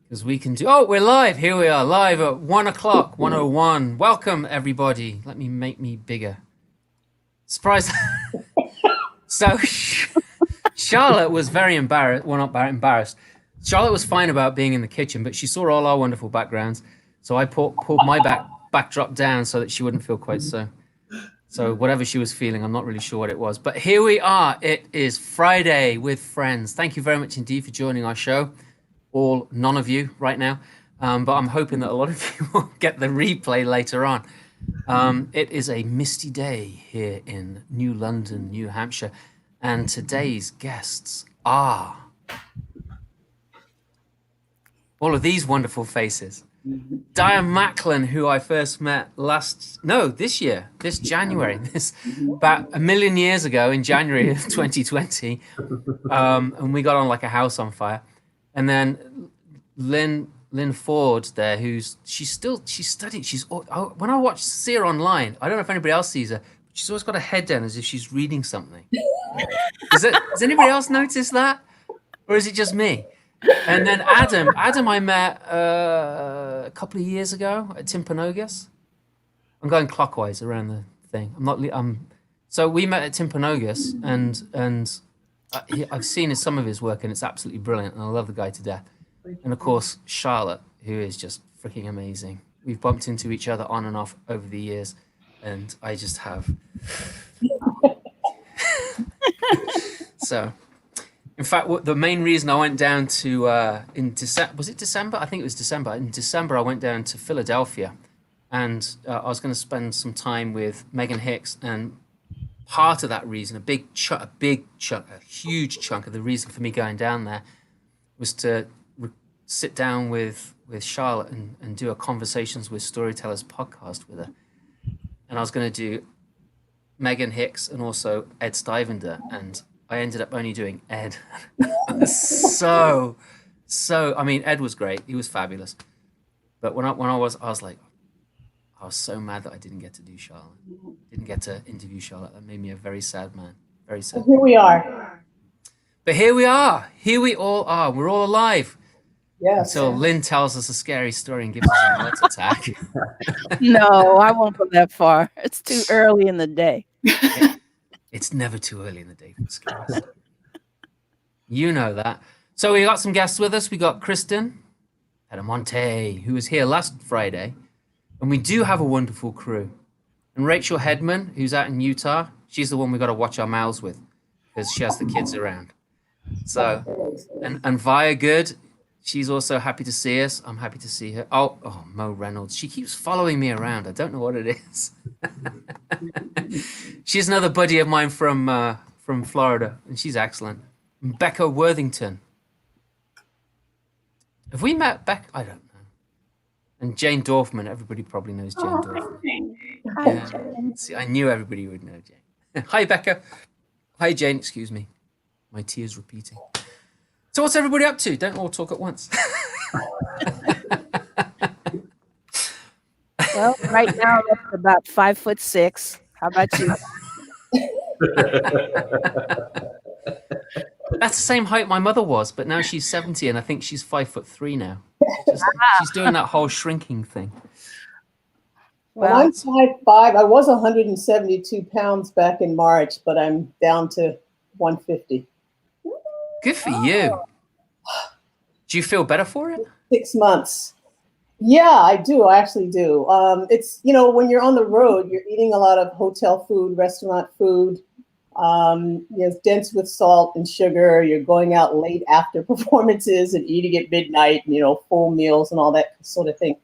Because we can do. Oh, we're live. Here we are, live at 1 o'clock, 1:01. Welcome, everybody. Let me make me bigger. Surprise. So, Charlotte was very embarrassed. Well, not embarrassed. Charlotte was fine about being in the kitchen, but she saw all our wonderful backgrounds. So I pulled my backdrop down so that she wouldn't feel quite so. So whatever she was feeling, I'm not really sure what it was. But here we are. It is Friday with friends. Thank you very much indeed for joining our show. None of you right now, but I'm hoping that a lot of you will get the replay later on. It is a misty day here in New London, New Hampshire, and today's guests are all of these wonderful faces. Diane Macklin, who I first met this year, this January, about a million years ago in January of 2020, and we got on like a house on fire. And then Lyn Ford there, she's studying. When I see her online, I don't know if anybody else sees her, but she's always got her head down as if she's reading something. Does anybody else notice that? Or is it just me? And then Adam I met a couple of years ago at Timpanogos. I'm going clockwise around the thing. So we met at Timpanogos and I've seen some of his work and it's absolutely brilliant, and I love the guy to death. And of course, Charlotte, who is just freaking amazing. We've bumped into each other on and off over the years, and I just have. So, in fact, the main reason I went down to in December, was it December? I think it was December. In December, I went down to Philadelphia, and I was going to spend some time with Megan Hicks, and part of that reason, a huge chunk of the reason for me going down there was to sit down with Charlotte and do a Conversations with Storytellers podcast with her. And I was going to do Megan Hicks and also Ed Stivender, and I ended up only doing Ed. so, I mean, Ed was great. He was fabulous. But when I was like, I was so mad that I didn't get to do Charlotte. Didn't get to interview Charlotte. That made me a very sad man. Very sad. Here we are. But here we are. Here we all are. We're all alive. Yes. Until Lyn tells us a scary story and gives us a heart attack. No, I won't go that far. It's too early in the day. It's never too early in the day for scary stories. You know that. So we got some guests with us. We got Kristen Pedamonte, who was here last Friday. And we do have a wonderful crew. And Rachel Hedman, who's out in Utah, she's the one we got to watch our mouths with because she has the kids around. So, and Via Good, she's also happy to see us. I'm happy to see her. Oh, Mo Reynolds. She keeps following me around. I don't know what it is. She's another buddy of mine from Florida, and she's excellent. Becca Worthington. Have we met Becca? I don't know. And Jane Dorfman, everybody probably knows Jane Dorfman. Hi, See, I knew everybody would know Jane. Hi, Becca. Hi, Jane. Excuse me. My tears repeating. So what's everybody up to? Don't all talk at once. Well, right now I'm about 5'6". How about you? That's the same height my mother was, but now she's 70 and I think she's 5'3" now. She's doing that whole shrinking thing. Well, I'm 5'5". I was 172 pounds back in March, but I'm down to 150. Good for you. Do you feel better for it? 6 months. Yeah, I do. I actually do. It's, when you're on the road, you're eating a lot of hotel food, restaurant food. It's dense with salt and sugar. You're going out late after performances and eating at midnight, full meals and all that sort of thing.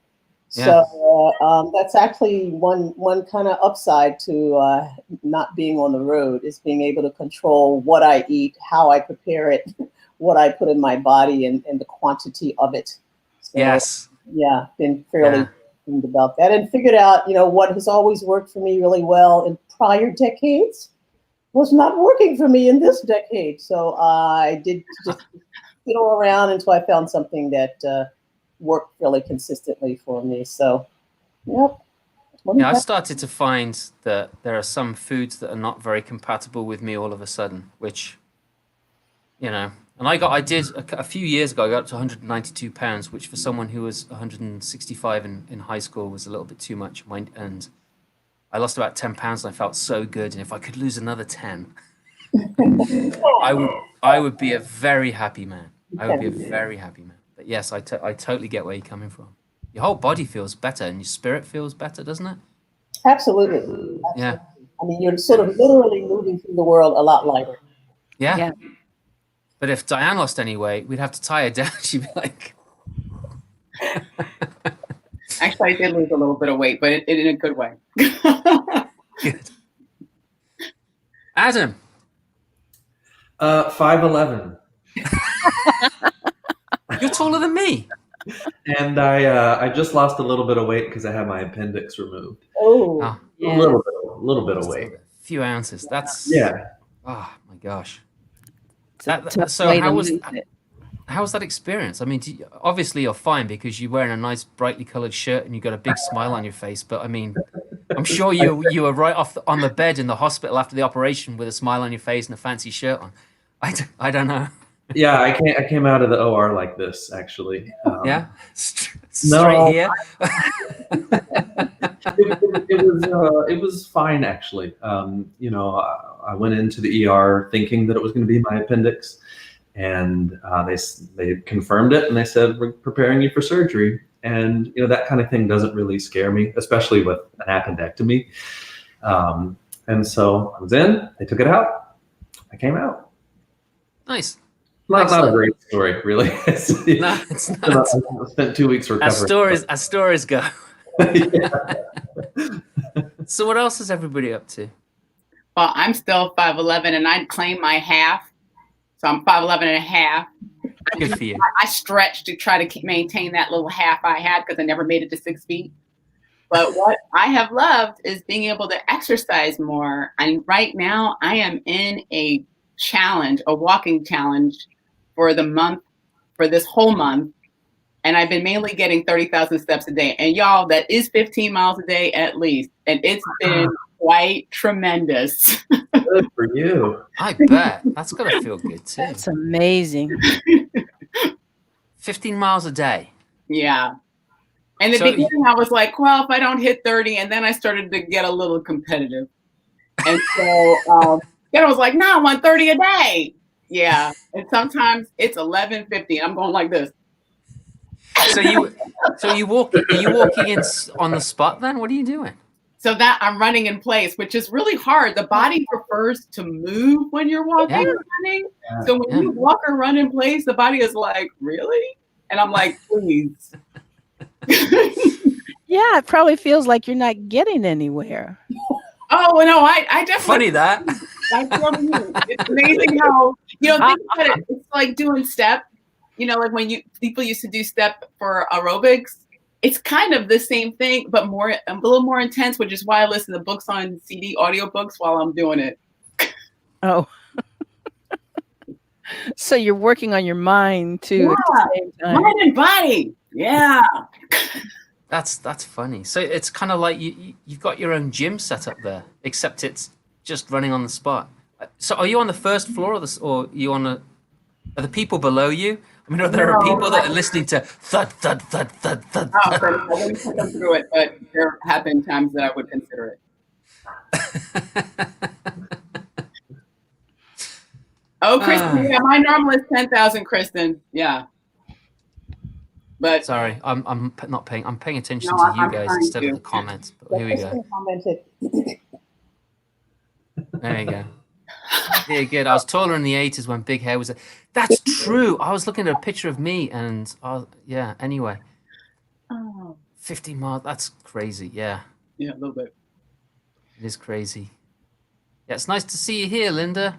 Yeah. So that's actually one kind of upside to not being on the road, is being able to control what I eat, how I prepare it, what I put in my body, and the quantity of it. So, yes. Yeah, been fairly thinking about that, and figured out, what has always worked for me really well in prior decades was not working for me in this decade. So I did just fiddle around until I found something that worked really consistently for me. So, yep. Yeah, I started to find that there are some foods that are not very compatible with me all of a sudden, which, And I did a few years ago, I got up to 192 pounds, which for someone who was 165 in high school was a little bit too much. And I lost about 10 pounds and I felt so good. And if I could lose another 10, I would be a very happy man. I would be a very happy man. But yes, I totally get where you're coming from. Your whole body feels better and your spirit feels better, doesn't it? Absolutely. Yeah. I mean, you're sort of literally moving through the world a lot lighter. Yeah. But if Diane lost any weight, we'd have to tie her down. She'd be like... Actually, I did lose a little bit of weight, but in a good way. Good. Adam. 5'11". You're taller than me. And I just lost a little bit of weight because I had my appendix removed. Oh, A little bit of weight. A few ounces. That's Yeah. Oh my gosh. So how was that experience? I mean, obviously you're fine because you're wearing a nice brightly colored shirt and you got a big smile on your face. But I mean, I'm sure you were right off on the bed in the hospital after the operation with a smile on your face and a fancy shirt on. I don't know. Yeah, I came out of the OR like this, actually. Yeah, straight here. It was fine, actually. I went into the ER thinking that it was going to be my appendix, and they confirmed it, and they said, we're preparing you for surgery. And that kind of thing doesn't really scare me, especially with an appendectomy. And so I was in. They took it out. I came out. Nice. Not a great story, really. No, it's not. I spent 2 weeks recovering. As stories go. Yeah. So what else is everybody up to? Well, I'm still 5'11", and I claim my half. So I'm 5'11" and a half. Good for you. I stretched to try to maintain that little half I had because I never made it to 6 feet. But what I have loved is being able to exercise more. And right now I am in a walking challenge for this whole month. And I've been mainly getting 30,000 steps a day. And y'all, that is 15 miles a day at least. And it's been quite tremendous. Good for you. I bet. That's got to feel good too. That's amazing. 15 miles a day. Yeah. In the beginning, I was like, well, if I don't hit 30, and then I started to get a little competitive. And so then I was like, no, I want 30 a day. Yeah. And sometimes it's 11:50. I'm going like this. So are you walking in on the spot then? What are you doing? So that I'm running in place, which is really hard. The body prefers to move when you're walking or running. So when you walk or run in place, the body is like, really? And I'm like, please. Yeah, it probably feels like you're not getting anywhere. Oh, no, I definitely. Funny that. It's amazing how, think about it. It's like doing step, like when people used to do step for aerobics. It's kind of the same thing, but a little more intense, which is why I listen to books on CD, audiobooks while I'm doing it. Oh. So you're working on your mind too at the same time. Mind and body. Yeah. That's funny. So it's kind of like you've got your own gym set up there, except it's just running on the spot. So are you on the first floor or are you are the people below you? I mean, are there people that are listening to thud, thud, thud, thud, thud? Oh, I wouldn't put them through it, but there have been times that I would consider it. Oh, Kristen, yeah, my normal is 10,000, Kristen. Yeah. But sorry, I'm not paying. I'm paying attention to you guys instead of the comments. But here we go. There you go. Yeah, good. I was taller in the 80s when big hair was. That's true. I was looking at a picture of me, and Anyway, 50 miles. That's crazy. Yeah. Yeah, a little bit. It is crazy. Yeah, it's nice to see you here, Linda.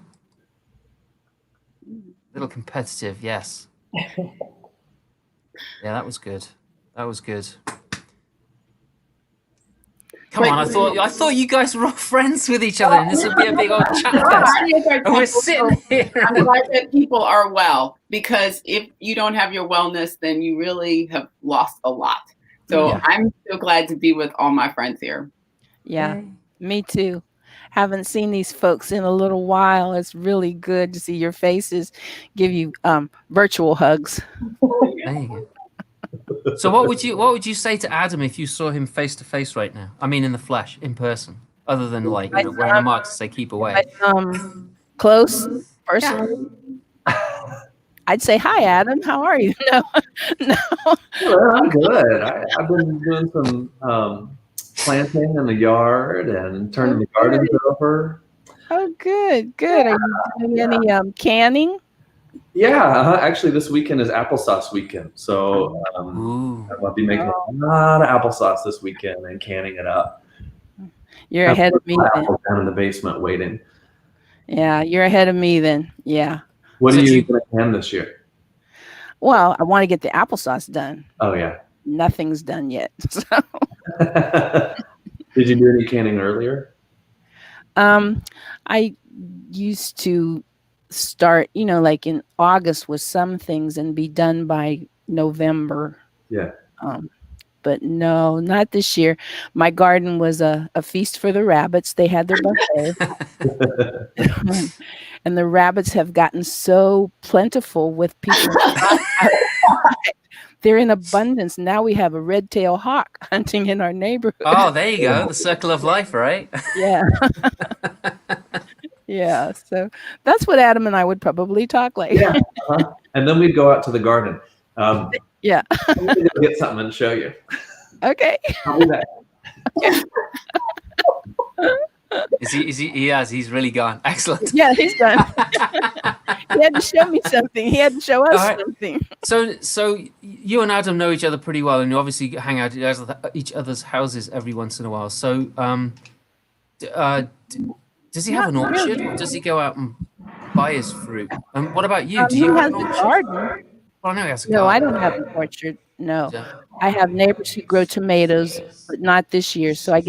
Little competitive, yes. Yeah, that was good. That was good. Come on, I thought you guys were all friends with each other, and this would be a big old chat fest. And we're sitting here. I'm glad that people are well, because if you don't have your wellness, then you really have lost a lot. So I'm so glad to be with all my friends here. Yeah, me too. Haven't seen these folks in a little while. It's really good to see your faces, give you virtual hugs. There you go. So what would you say to Adam if you saw him face to face right now? I mean, in the flesh, in person, other than like wearing a mask to say keep away. Close, Yeah. personally. I'd say, hi, Adam. How are you? No, no. Well, I'm good. I've been doing some planting in the yard and turning the gardens over. Oh, good, good. Are you doing any canning? Yeah, actually, this weekend is applesauce weekend, so Ooh. I'll be making a lot of applesauce this weekend and canning it up. You're ahead of me then. Down in the basement waiting. Yeah, you're ahead of me then. Yeah. What So are do you you- going to can this year? Well, I want to get the applesauce done. Oh yeah. Nothing's done yet. So, Did you do any canning earlier? I used to start, like in August with some things and be done by November. Yeah. But no, not this year. My garden was a feast for the rabbits. They had their buffet. And the rabbits have gotten so plentiful with people. They're in abundance. Now we have a red-tailed hawk hunting in our neighborhood. Oh, there you go. The circle of life, right? Yeah. Yeah. So that's what Adam and I would probably talk like. Yeah. And then we'd go out to the garden. Yeah. I'm going to get something and show you. Okay. I'll be back. He's really gone. Excellent. Yeah, he's done. He had to show me something. He had to show us All right. something. So you and Adam know each other pretty well, and you obviously hang out at each other's houses every once in a while. So, does he have an orchard, or does he go out and buy his fruit? And what about you? Do He you has have a an orchard? garden. Oh, no, he has a No, I garden. don't have an orchard. No. Yeah. I have neighbors who grow tomatoes, but not this year. So I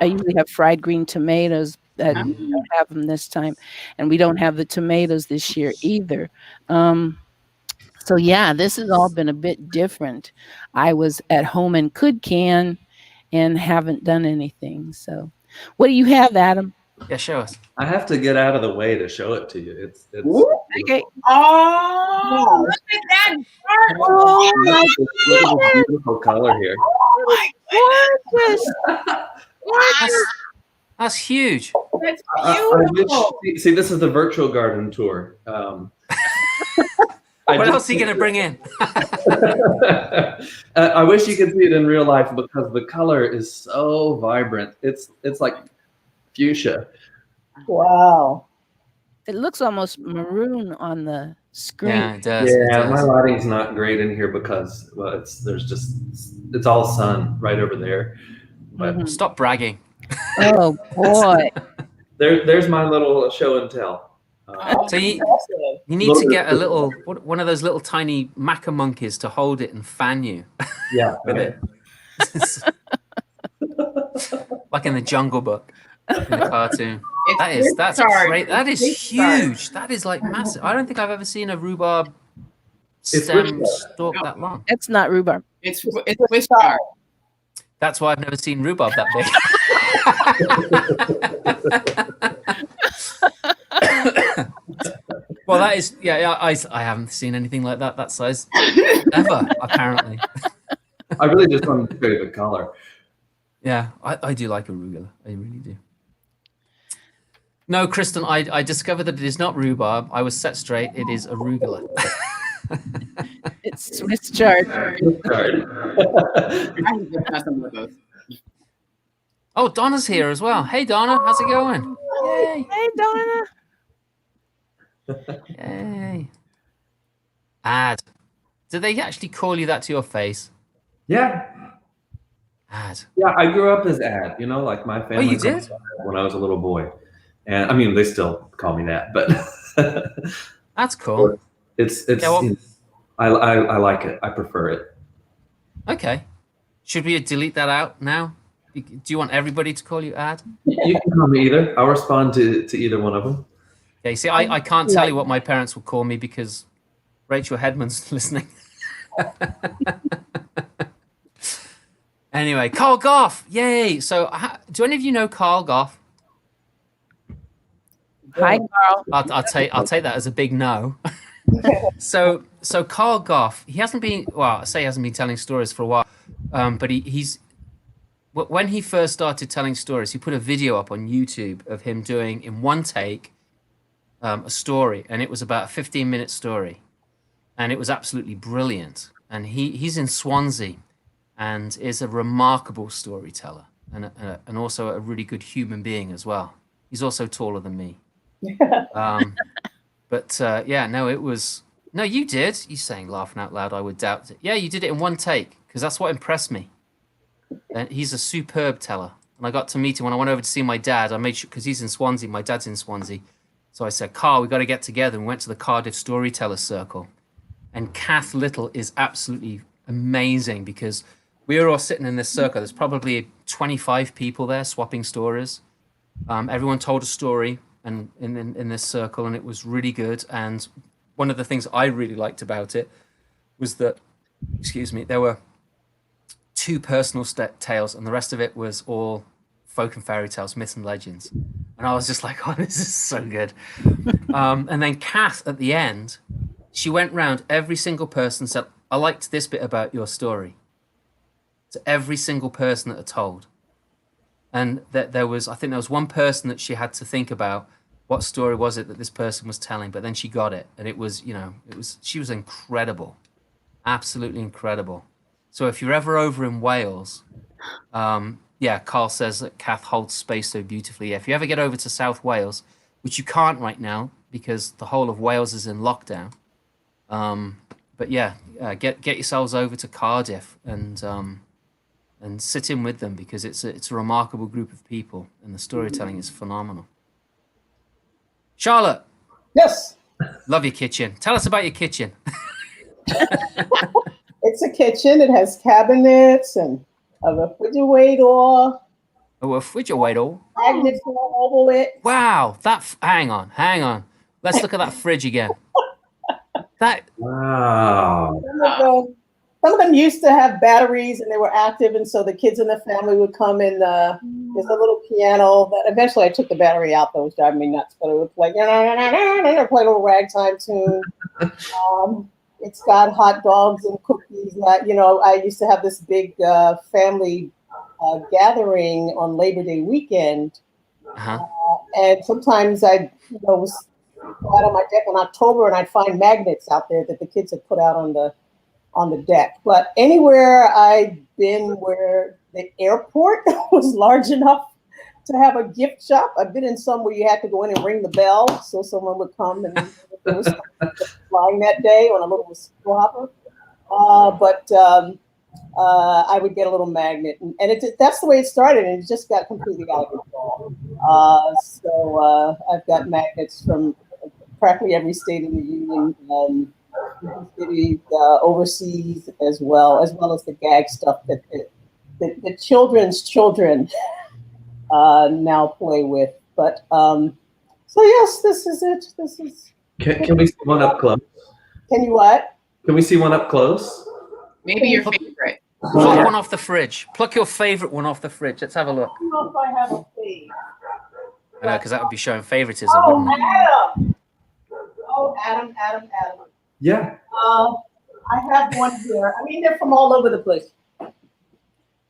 usually have fried green tomatoes that we don't have them this time. And we don't have the tomatoes this year either. So yeah, this has all been a bit different. I was at home and could can and haven't done anything. So what do you have, Adam? Yeah, show us. I have to get out of the way to show it to you. It's Okay. Oh, look at that bird. Oh my Look at this beautiful color here. goodness. That's huge. That's I beautiful. wish, see, this is the virtual garden tour. What else are you going to bring in? I wish you could see it in real life because the color is so vibrant. It's like fuchsia. Wow. It looks almost maroon on the screen. Yeah, it does. It Yeah, my does. lighting's not great in here because it's all sun right over there. But Mhm. Stop bragging. Oh boy. there's my little show and tell. So you Impressive. need to get one of those little tiny maca monkeys to hold it and fan you Yeah. with it. Like in the Jungle Book, in the cartoon. That's great. That is huge. That is like massive. I don't think I've ever seen a rhubarb stem rhubarb. stalk that long. That's not rhubarb. It's Wishar. That's why I've never seen rhubarb that big. Well, that is, yeah. I haven't seen anything like that size ever, apparently. I really just wanted to show you the color. Yeah, I do like arugula. I really do. No, Kristen, I discovered that it is not rhubarb. I was set straight. It is arugula. It's Swiss chard. Sorry. I'm just messing with us. Oh, Donna's here as well. Hey, Donna, how's it going? Yay. Hey, Donna. Yay. Ad. Did they actually call you that to your face? Yeah. Ad. Yeah, I grew up as Ad, like my family. you did? called me Ad when I was a little boy. And I mean, they still call me that, but That's cool. it's Yeah, well- I like it. I prefer it. Okay. Should we delete that out now? Do you want everybody to call you Ad? You can call me either. I'll respond to either one of them. Okay, see, I can't tell you what my parents would call me because Rachel Hedman's listening. Anyway, Carl Goff. Yay. So do any of you know Carl Goff? Hi, Carl. I'll take that as a big no. So Carl Goff, he hasn't been, well, I say he hasn't been telling stories for a while, but he's when he first started telling stories, he put a video up on YouTube of him doing in one take a story, and it was about a 15-minute story, and it was absolutely brilliant. And he's in Swansea, and is a remarkable storyteller, and also a really good human being as well. He's also taller than me. But yeah, no, it was no, you did. You saying laughing out loud? I would doubt it. Yeah, you did it in one take because that's what impressed me. And he's a superb teller. And I got to meet him when I went over to see my dad. I made sure because he's in Swansea. My dad's in Swansea, so I said, "Carl, we got to get together." And we went to the Cardiff Storyteller Circle, and Kath Little is absolutely amazing because we were all sitting in this circle. There's probably 25 people there swapping stories. Everyone told a story, and in this circle, and it was really good. And one of the things I really liked about it was that, excuse me, there were 2 personal tales, and the rest of it was all folk and fairy tales, myths and legends. And I was just like, oh, this is so good. And then Kath, at the end, she went round every single person and said, I liked this bit about your story, to every single person that had told. And that there was, I think there was one person that she had to think about what story was it that this person was telling, but then she got it. And it was, she was incredible, absolutely incredible. So if you're ever over in Wales, yeah, Carl says that Kath holds space so beautifully. Yeah, if you ever get over to South Wales, which you can't right now because the whole of Wales is in lockdown. But yeah, get yourselves over to Cardiff and sit in with them because it's a remarkable group of people and the storytelling is phenomenal. Charlotte. Yes. Love your kitchen. Tell us about your kitchen. It's a kitchen. It has cabinets and a refrigerator. A refrigerator? Magnets all over it. Wow. Hang on. Let's look at that fridge again. Wow. Some of them used to have batteries and they were active, and so the kids in the family would come and there's a little piano that eventually I took the battery out. That was driving me nuts, but it would play, play a little ragtime tune. It's got hot dogs and cookies. I used to have this big family gathering on Labor Day weekend, and sometimes I was out on my deck in October, and I'd find magnets out there that the kids had put out on the deck. But anywhere I'd been where the airport was large enough to have a gift shop, I've been in some where you had to go in and ring the bell so someone would come and there was flying that day on a little mosquito hopper. But I would get a little magnet, and that's the way it started, and it just got completely out of control. So I've got magnets from practically every state in the union, cities, overseas as well as the gag stuff that the children's children now play with. But so yes, this is it. This is. Can we see one up close? Can you what? Can we see one up close? Maybe your favorite. Pluck one off the fridge. Pluck your favorite one off the fridge. Let's have a look. I don't know if I have a favorite. I know, because that would be showing favoritism, Oh, wouldn't it? Adam. Oh, Adam. Yeah. I have one here. I mean, they're from all over the place.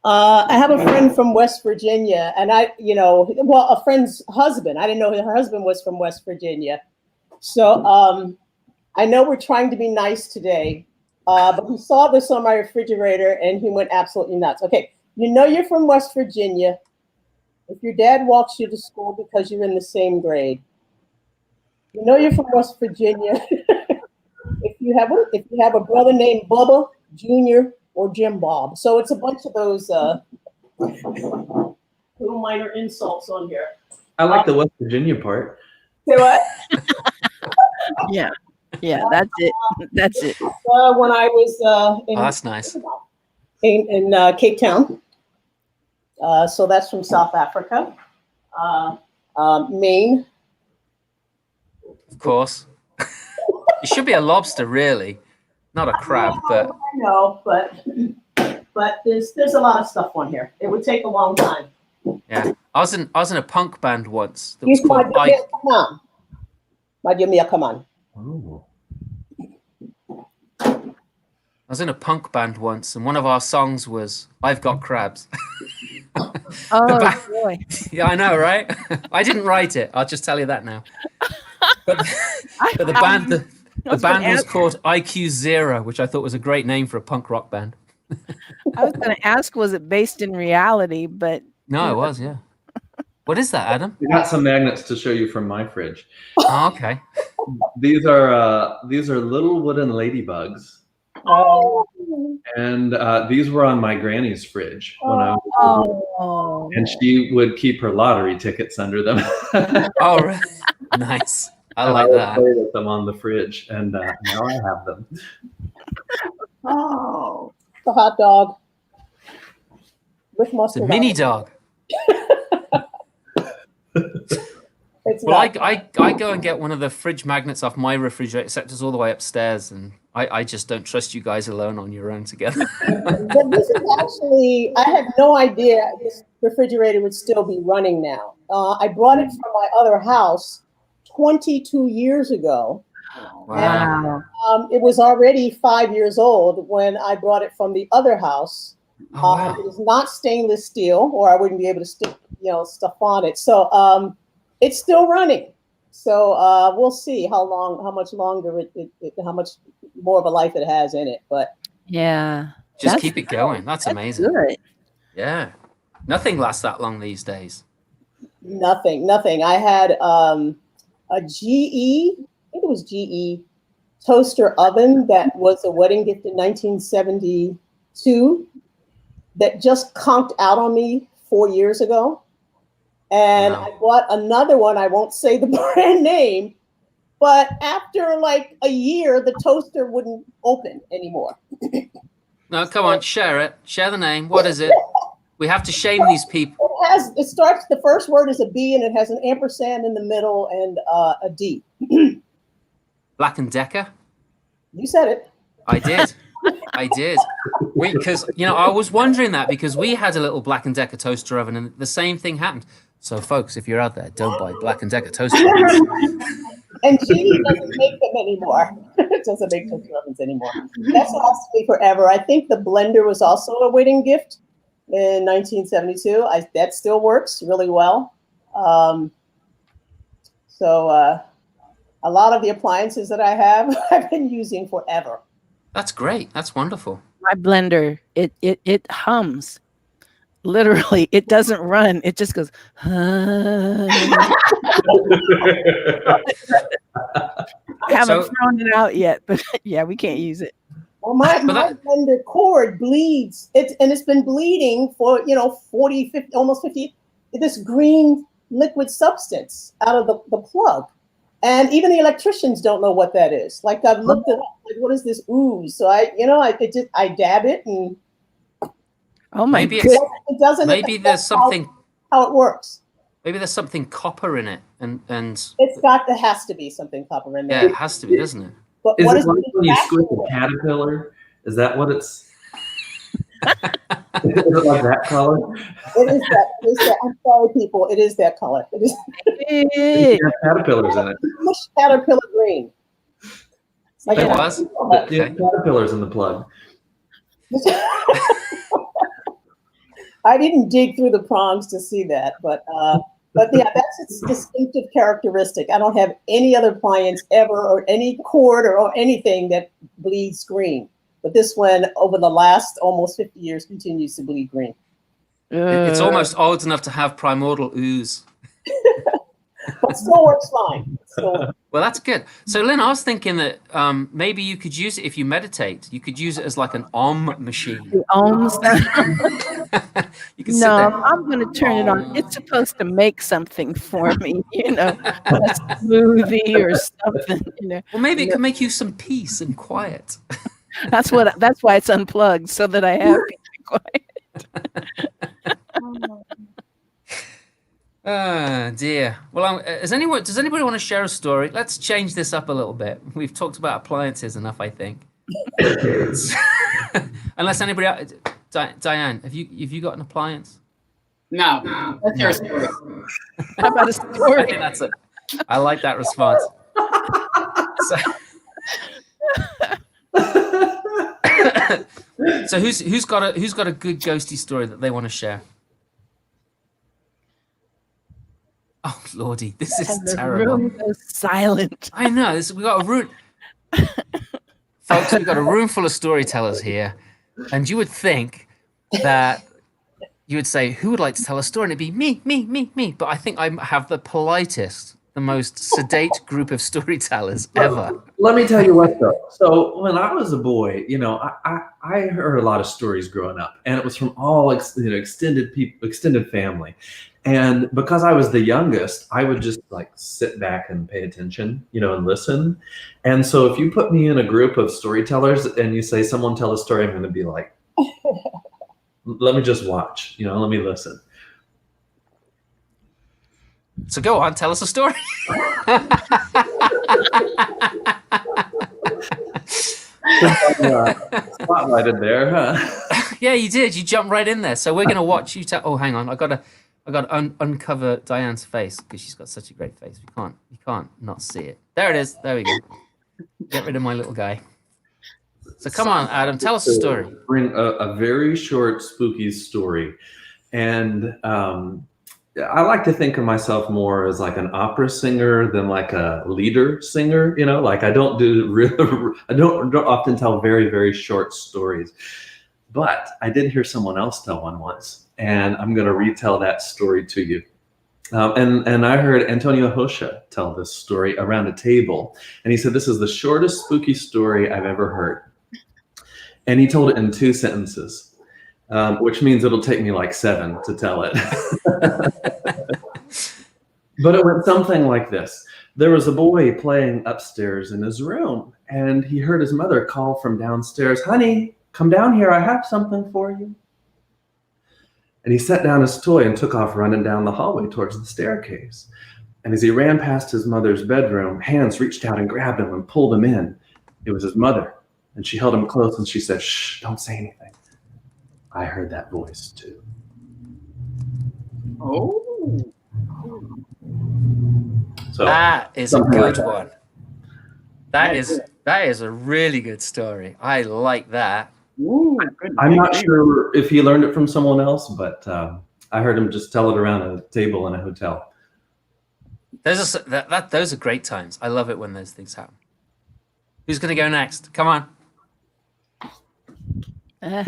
I have a friend from West Virginia, and a friend's husband. I didn't know her husband was from West Virginia. So I know we're trying to be nice today, but he saw this on my refrigerator, and he went absolutely nuts. Okay, you're from West Virginia if your dad walks you to school because you're in the same grade. You're from West Virginia if you have a brother named Bubba Jr. or Jim Bob. So it's a bunch of those little minor insults on here. I like the West Virginia part. Say what? Yeah, that's it. That's it. When I was That's nice. in Cape Town. So that's from South Africa. Maine. Of course. It should be a lobster, really, not a crab. But I know, but there's a lot of stuff on here. It would take a long time. yeah, I was in a punk band once that was called Madhya Mia Kaman. Oh. I was in a punk band once, and one of our songs was "I've Got Crabs." Oh boy. Yeah, I know, right? I didn't write it. I'll just tell you that now. But the band, the band was called IQ Zero, which I thought was a great name for a punk rock band. I was going to ask, was it based in reality? But No, it was, yeah. What is that, Adam? I got some magnets to show you from my fridge. Oh, okay. These are little wooden ladybugs. Oh. And these were on my granny's fridge when I was and she would keep her lottery tickets under them. Oh, really? Nice. I And like would that. play with them on the fridge, and now I have them. Oh, the hot dog with It's a mustard. mini dog. It's Well, not. I go and get one of the fridge magnets off my refrigerator, except it's all the way upstairs, and I just don't trust you guys alone on your own together. But this is actually, I had no idea this refrigerator would still be running now. I brought it from my other house 22 years ago. Wow. It was already 5 years old when I brought it from the other house. Oh, wow. It is not stainless steel, or I wouldn't be able to stick, stuff on it. So it's still running. So we'll see how much longer how much more of a life it has in it. But yeah, Just keep it going. That's amazing. good. Yeah. Nothing lasts that long these days. nothing. I had a GE, I think it was GE toaster oven that was a wedding gift in 1972 that just conked out on me 4 years ago. And Wow. I bought another one. I won't say the brand name, but after like a year, the toaster wouldn't open anymore. No, come on, share it. Share the name. What is it? We have to shame these people. It starts, the first word is a B and it has an ampersand in the middle and a D. Black and Decker? You said it. I did. I did. Because, I was wondering that because we had a little Black and Decker toaster oven and the same thing happened. So, folks, if you're out there, don't buy Black and Decker toaster ovens. And GE doesn't make them anymore. It doesn't make toaster ovens anymore. That's lasted me forever. I think the blender was also a wedding gift in 1972. That still works really well. So a lot of the appliances that I have, I've been using forever. That's great. That's wonderful. My blender, it hums. Literally, it doesn't run. It just goes. I haven't thrown it out yet, but yeah, we can't use it. Well, my blender cord bleeds. It's been bleeding for 40, 50, almost 50. This green liquid substance out of the plug, and even the electricians don't know what that is. Like I've looked at like, what is this ooze? So I dab it and. Oh my God! It doesn't. Maybe there's something. How it works. Maybe there's something copper in it, and There has to be something copper in there. Yeah, it has to be, doesn't it? But Is what it like when you squish a caterpillar? Is that what it's? Is it like that color? It is that. I'm sorry, people. It is that color. It is. It has caterpillars in it. Caterpillar green. Like it was. Yeah, caterpillars in the plug. I didn't dig through the prongs to see that, but yeah, that's its distinctive characteristic. I don't have any other appliance ever, or any cord or anything that bleeds green. But this one, over the last almost 50 years, continues to bleed green. It's almost old enough to have primordial ooze. But still works fine. Well, that's good. So, Lyn, I was thinking that maybe you could use it if you meditate. You could use it as like an machine. The ohms. You can sit there. I'm going to turn it on. It's supposed to make something for me, a smoothie or something. Well, maybe it could make you some peace and quiet. That's why it's unplugged, so that I have peace and quiet. Oh dear. Well, does anybody want to share a story? Let's change this up a little bit. We've talked about appliances enough, I think. Unless anybody else, Diane, have you got an appliance? No. That's your story. How about a story? That's it. I like that response. So who's got a good ghosty story that they want to share? Oh lordy, this is And the terrible. room goes silent. I know. We got a room, folks. We got a room full of storytellers here, and you would think that you would say, "Who would like to tell a story?" And it'd be me. But I think I have the politest, the most sedate group of storytellers ever. Let me tell you what, though. So when I was a boy, I heard a lot of stories growing up, and it was from all extended family. And because I was the youngest, I would just like sit back and pay attention, and listen. And so if you put me in a group of storytellers and you say, someone tell a story, I'm going to be like, let me just watch, let me listen. So go on, tell us a story. Spotlighted there, huh? Yeah, you did. You jumped right in there. So we're going to watch you tell. Oh, hang on. I got to uncover Diane's face because she's got such a great face. You can't not see it. There it is. There we go. Get rid of my little guy. So come on, Adam, tell us a story. Bring a very short, spooky story. And I like to think of myself more as like an opera singer than like a leader singer, like I don't often tell very, very short stories. But I did hear someone else tell one once, and I'm going to retell that story to you. And I heard Antonio Hosha tell this story around a table, and he said, this is the shortest spooky story I've ever heard. And he told it in 2 sentences, which means it'll take me like 7 to tell it. But it went something like this. There was a boy playing upstairs in his room, and he heard his mother call from downstairs, honey, come down here, I have something for you. And he set down his toy and took off running down the hallway towards the staircase. And as he ran past his mother's bedroom, hands reached out and grabbed him and pulled him in. It was his mother. And she held him close and she said, shh, don't say anything. I heard that voice too. Oh. So that is a good like one. That is a really good story. I like that. Ooh, I'm not sure if he learned it from someone else, but I heard him just tell it around a table in a hotel. Those are great times. I love it when those things happen. Who's going to go next? Come on. Okay,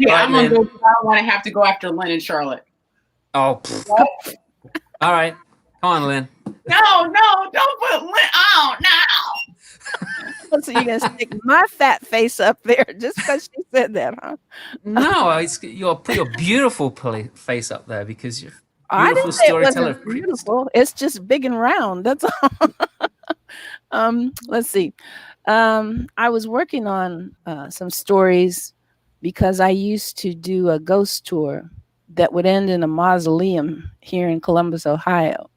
I'm going to go. I don't want to have to go after Lyn and Charlotte. Oh, all right. Come on, Lyn. No, don't put Lyn. Oh, no. So you're going to stick my fat face up there just because she said that, huh? No, you'll put your beautiful face up there because you're I beautiful didn't say it storyteller. wasn't beautiful. It's just big and round. That's all. Let's see. I was working on some stories because I used to do a ghost tour that would end in a mausoleum here in Columbus, Ohio.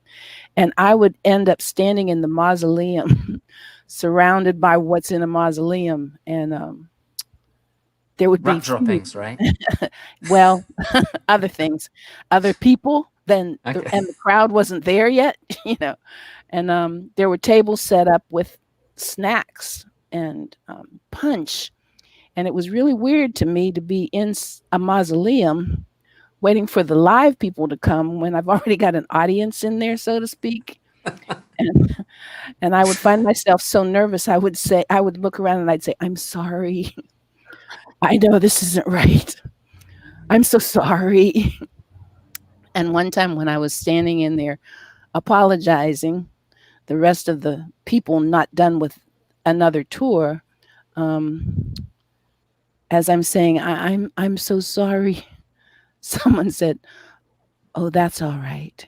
And I would end up standing in the mausoleum surrounded by what's in a mausoleum. And there would be rat droppings, right? Well, other things, other people, and the crowd wasn't there yet, and there were tables set up with snacks and punch. And it was really weird to me to be in a mausoleum waiting for the live people to come when I've already got an audience in there, so to speak. And I would find myself so nervous. I would look around and I'd say, I'm sorry. I know this isn't right. I'm so sorry. And one time when I was standing in there apologizing, the rest of the people not done with another tour, as I'm saying, I'm so sorry, someone said, oh, that's all right.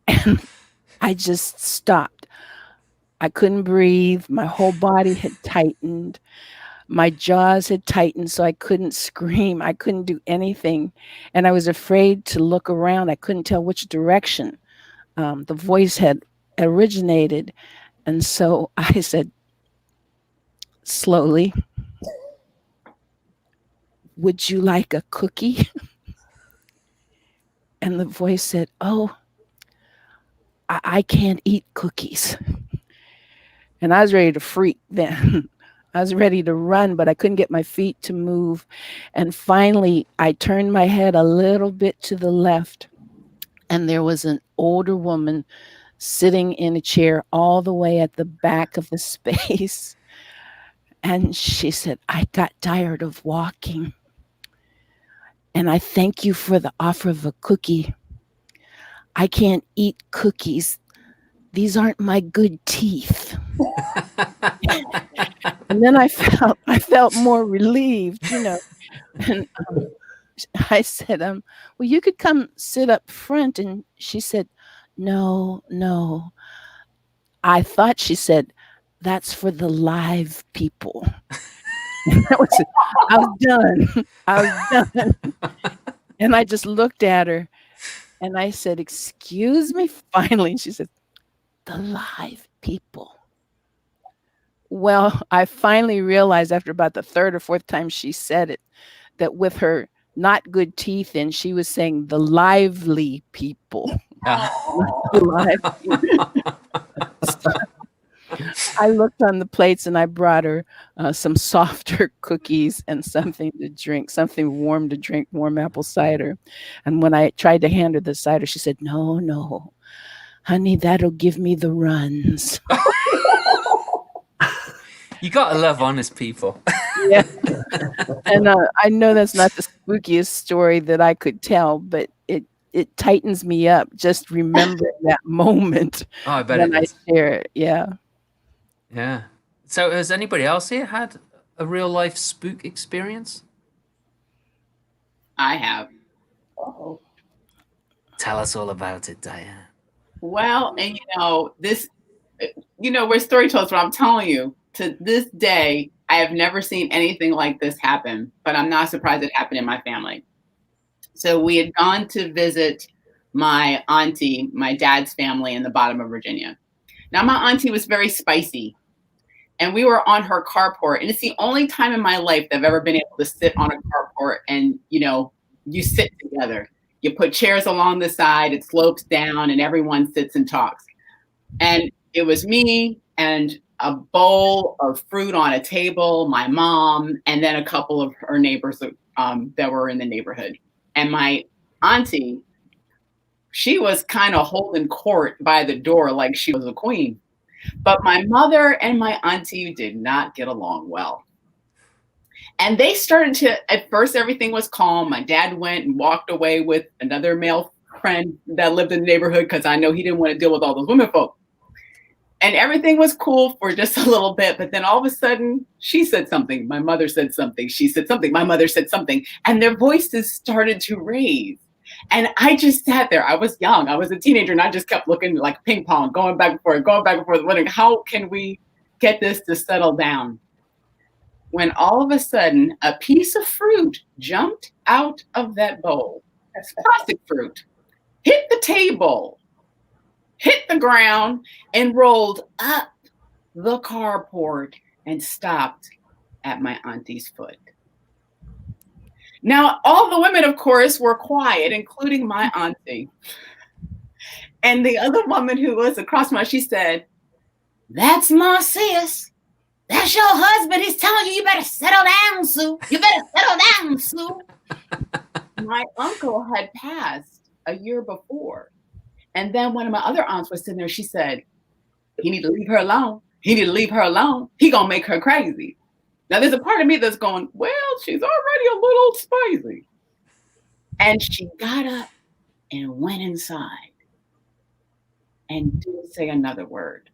And I just stopped. I couldn't breathe. My whole body had tightened. My jaws had tightened, so I couldn't scream. I couldn't do anything. And I was afraid to look around. I couldn't tell which direction the voice had originated. And so I said, slowly, would you like a cookie? And the voice said, oh, I can't eat cookies. And I was ready to freak then. I was ready to run, but I couldn't get my feet to move. And finally, I turned my head a little bit to the left, and there was an older woman sitting in a chair all the way at the back of the space. And she said, I got tired of walking. And I thank you for the offer of a cookie. I can't eat cookies. These aren't my good teeth. And then I felt more relieved, you know. And I said, well, you could come sit up front. And she said, no. I thought she said, that's for the live people. And I was done. I was done. And I just looked at her and I said, excuse me, finally. And she said, the live people. Well, I finally realized after about the third or fourth time she said it, that with her not good teeth in, she was saying the lively people. Live people. So I looked on the plates and I brought her some softer cookies and something to drink, something warm to drink, warm apple cider. And when I tried to hand her the cider, she said, no, honey, that'll give me the runs. You gotta love honest people. Yeah. And I know that's not the spookiest story that I could tell, but it tightens me up just remembering that moment. Oh, I bet when it is. I share it. Yeah. Yeah. So has anybody else here had a real life spook experience? I have. Uh-oh. Tell us all about it, Diane. Well, and we're storytellers, but I'm telling you, to this day, I have never seen anything like this happen, but I'm not surprised it happened in my family. So we had gone to visit my auntie, my dad's family in the bottom of Virginia. Now, my auntie was very spicy, and we were on her carport, and it's the only time in my life that I've ever been able to sit on a carport and, you sit together. You put chairs along the side, it slopes down, and everyone sits and talks. And it was me and a bowl of fruit on a table, my mom, and then a couple of her neighbors that were in the neighborhood. And my auntie, she was kind of holding court by the door like she was a queen. But my mother and my auntie did not get along well. And they started to, at first, everything was calm. My dad went and walked away with another male friend that lived in the neighborhood because I know he didn't want to deal with all those women folk. And everything was cool for just a little bit. But then all of a sudden, she said something. My mother said something. She said something. My mother said something. And their voices started to raise. And I just sat there. I was young. I was a teenager. And I just kept looking like ping pong, going back and forth, wondering, how can we get this to settle down? When all of a sudden, a piece of fruit jumped out of that bowl. That's plastic fruit. Hit the table. Hit the ground and rolled up the carport and stopped at my auntie's foot. Now, all the women, of course, were quiet, including my auntie. And the other woman who was across from her, she said, "That's my sis. That's your husband. He's telling you better settle down, Sue. You better settle down, Sue." My uncle had passed a year before. And then one of my other aunts was sitting there. She said, "He need to leave her alone. He need to leave her alone. He gonna make her crazy." Now there's a part of me that's going, well, she's already a little spicy. And she got up and went inside and didn't say another word.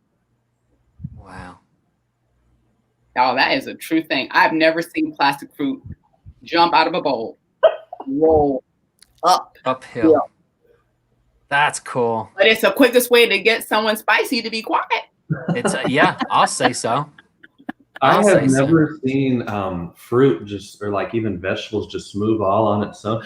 Wow. Oh, that is a true thing. I've never seen plastic fruit jump out of a bowl, roll uphill. Yeah. That's cool. But it's the quickest way to get someone spicy to be quiet. It's yeah, I'll say so. I have never seen fruit just, or like even vegetables just move all on its own.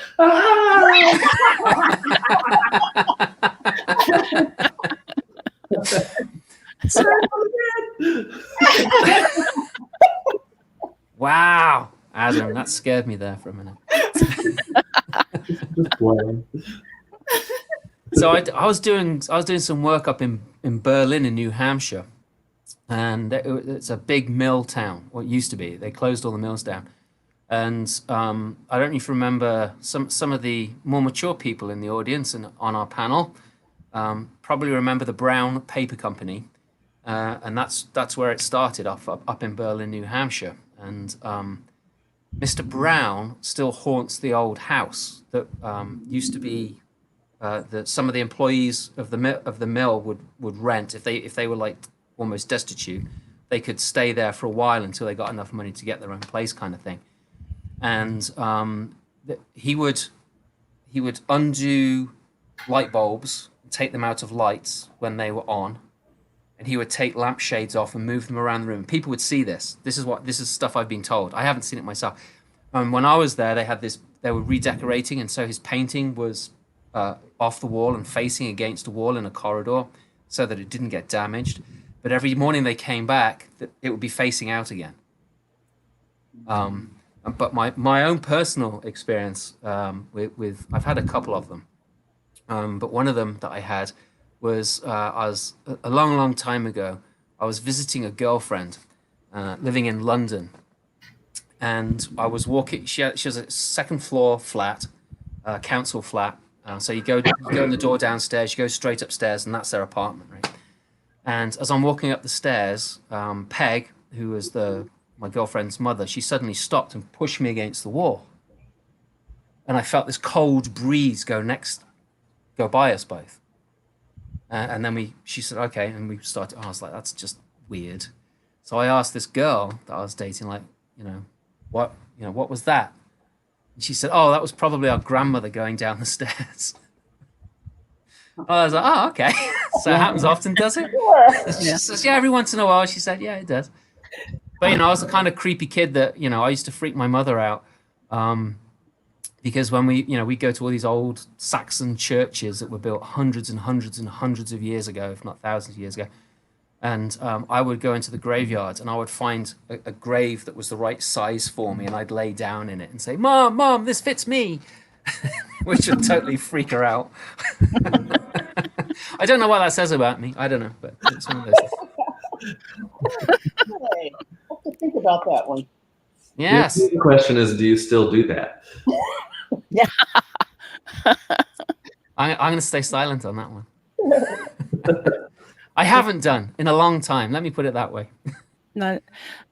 Wow, Adam, that scared me there for a minute. Just playing. So I was doing some work up in Berlin in New Hampshire, and it's a big mill town. What used to be, they closed all the mills down. And I don't know if you remember some of the more mature people in the audience and on our panel probably remember the Brown Paper Company, and that's where it started up in Berlin, New Hampshire. And Mr. Brown still haunts the old house that used to be that some of the employees of the mill would rent if they were like almost destitute. They could stay there for a while until they got enough money to get their own place, kind of thing. And he would undo light bulbs, take them out of lights when they were on, and he would take lampshades off and move them around the room. People would see this. This is stuff I've been told. I haven't seen it myself. When I was there, they were redecorating, and so his painting was off the wall and facing against a wall in a corridor so that it didn't get damaged. But every morning they came back, it would be facing out again. But my own personal experience with I've had a couple of them, but one of them that I had was I was a long time ago. I was visiting a girlfriend living in London, and I was walking. She has a second floor flat, council flat. So you go in the door downstairs, you go straight upstairs, and that's their apartment, right? And as I'm walking up the stairs, Peg, who was my girlfriend's mother, she suddenly stopped and pushed me against the wall. And I felt this cold breeze go by us both. And then she said, okay, and we started, I was like, that's just weird. So I asked this girl that I was dating, like, what was that? And she said, oh, that was probably our grandmother going down the stairs. I was like, oh, okay. So it happens often, does it? She says, yeah, every once in a while. She said, yeah, it does. But, I was the kind of creepy kid that, I used to freak my mother out because when we go to all these old Saxon churches that were built hundreds and hundreds and hundreds of years ago, if not thousands of years ago. And I would go into the graveyards and I would find a grave that was the right size for me, and I'd lay down in it and say, Mom, this fits me, which would totally freak her out. I don't know what that says about me. I don't know, but it's one of those things. Hey, I have to think about that one. Yes. The question is, do you still do that? Yeah. I'm going to stay silent on that one. I haven't done in a long time. Let me put it that way. Not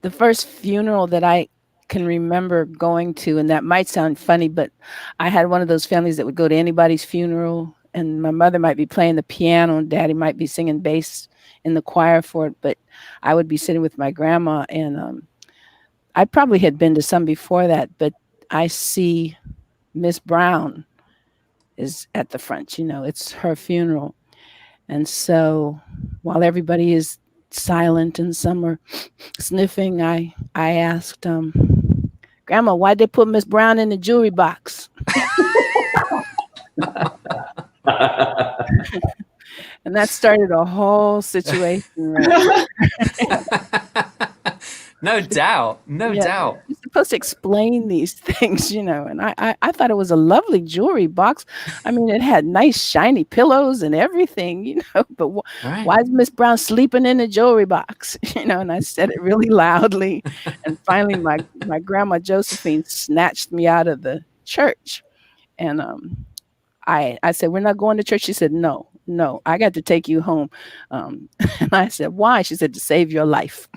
the first funeral that I can remember going to, and that might sound funny, but I had one of those families that would go to anybody's funeral, and my mother might be playing the piano and Daddy might be singing bass in the choir for it, but I would be sitting with my grandma, and I probably had been to some before that, but I see Miss Brown is at the front. It's her funeral. And so while everybody is silent and some are sniffing, I asked, Grandma, why'd they put Miss Brown in the jewelry box? And that started a whole situation. Right? No doubt. Doubt. You're supposed to explain these things, and I thought it was a lovely jewelry box. I mean, it had nice shiny pillows and everything, but why is Miss Brown sleeping in the jewelry box? And I said it really loudly. And finally, my grandma Josephine snatched me out of the church. And I said, we're not going to church. She said, no, I got to take you home. And I said, why? She said, to save your life.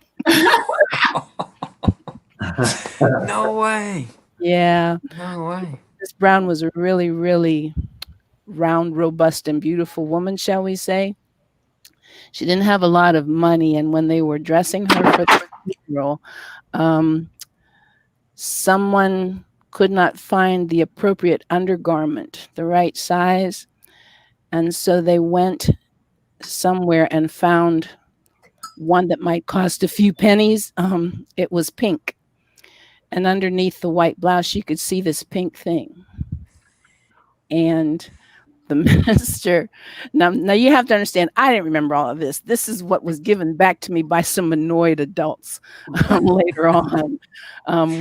No way. Yeah. No way. Miss Brown was a really, really round, robust, and beautiful woman, shall we say. She didn't have a lot of money, and when they were dressing her for the funeral, someone could not find the appropriate undergarment, the right size, and so they went somewhere and found one that might cost a few pennies. It was pink. And underneath the white blouse, you could see this pink thing. And the minister, now you have to understand, I didn't remember all of this. This is what was given back to me by some annoyed adults later on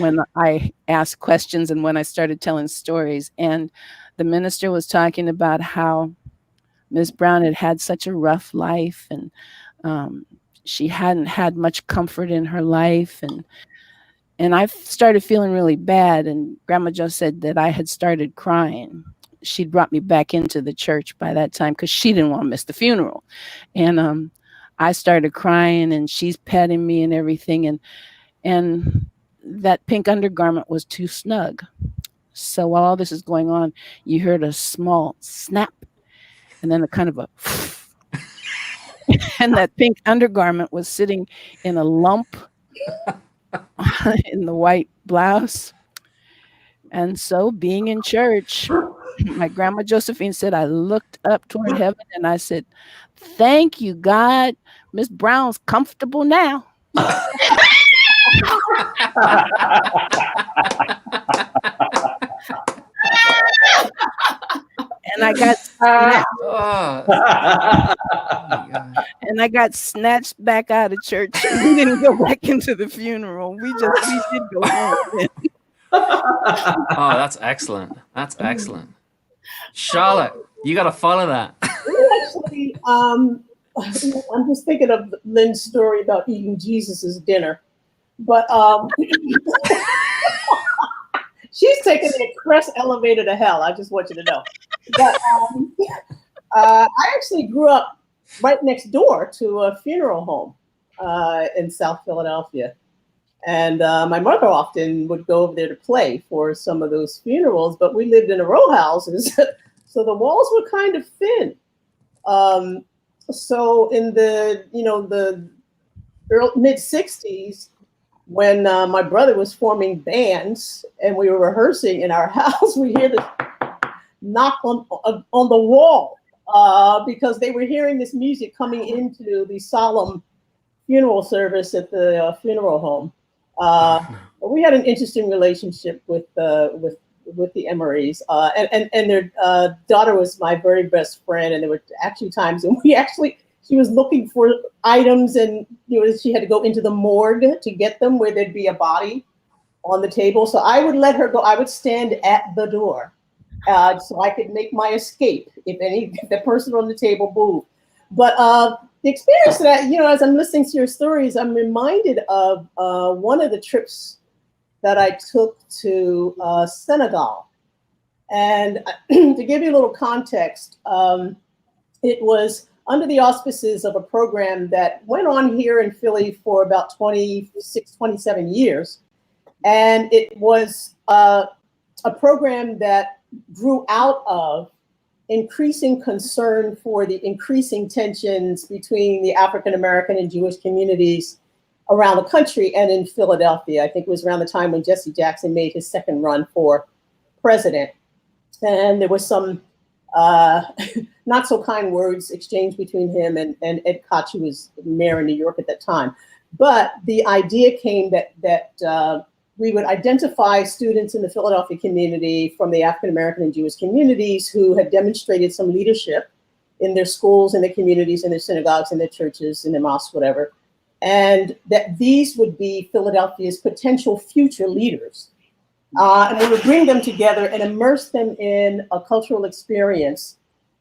when I asked questions and when I started telling stories. And the minister was talking about how Miss Brown had had such a rough life, and she hadn't had much comfort in her life, and I started feeling really bad. And Grandma Jo said that I had started crying. She'd brought me back into the church by that time because she didn't want to miss the funeral. And I started crying, and she's petting me and everything. And that pink undergarment was too snug. So while all this is going on, you heard a small snap and then a kind of a and that pink undergarment was sitting in a lump in the white blouse. And so, being in church, my grandma Josephine said, I looked up toward heaven and I said, thank you, God. Miss Brown's comfortable now. And I got snatched. And I got snatched back out of church. We didn't go back into the funeral. We did go home. Oh, that's excellent. That's excellent. Charlotte, you got to follow that. Actually, I'm just thinking of Lyn's story about eating Jesus's dinner, but she's taking the express elevator to hell. I just want you to know. But I actually grew up right next door to a funeral home in South Philadelphia. And my mother often would go over there to play for some of those funerals, but we lived in a row houses, so the walls were kind of thin. So in the mid 60s, when my brother was forming bands and we were rehearsing in our house, we hear this knock on the wall because they were hearing this music coming into the solemn funeral service at the funeral home. We had an interesting relationship with the Emerys, and their daughter was my very best friend. And there were actually times when she was looking for items, and she had to go into the morgue to get them, where there'd be a body on the table. So I would let her go. I would stand at the door so I could make my escape if the person on the table moved. But the experience that as I'm listening to your stories, I'm reminded of one of the trips that I took to Senegal. And to give you a little context, it was under the auspices of a program that went on here in Philly for about 26, 27 years. And it was a program that grew out of increasing concern for the increasing tensions between the African American and Jewish communities around the country and in Philadelphia. I think it was around the time when Jesse Jackson made his second run for president. And there was some not so kind words exchanged between him and Ed Koch, who was mayor in New York at that time. But the idea came that we would identify students in the Philadelphia community from the African American and Jewish communities who had demonstrated some leadership in their schools, in their communities, in their synagogues, in their churches, in their mosques, whatever. And that these would be Philadelphia's potential future leaders. And we would bring them together and immerse them in a cultural experience.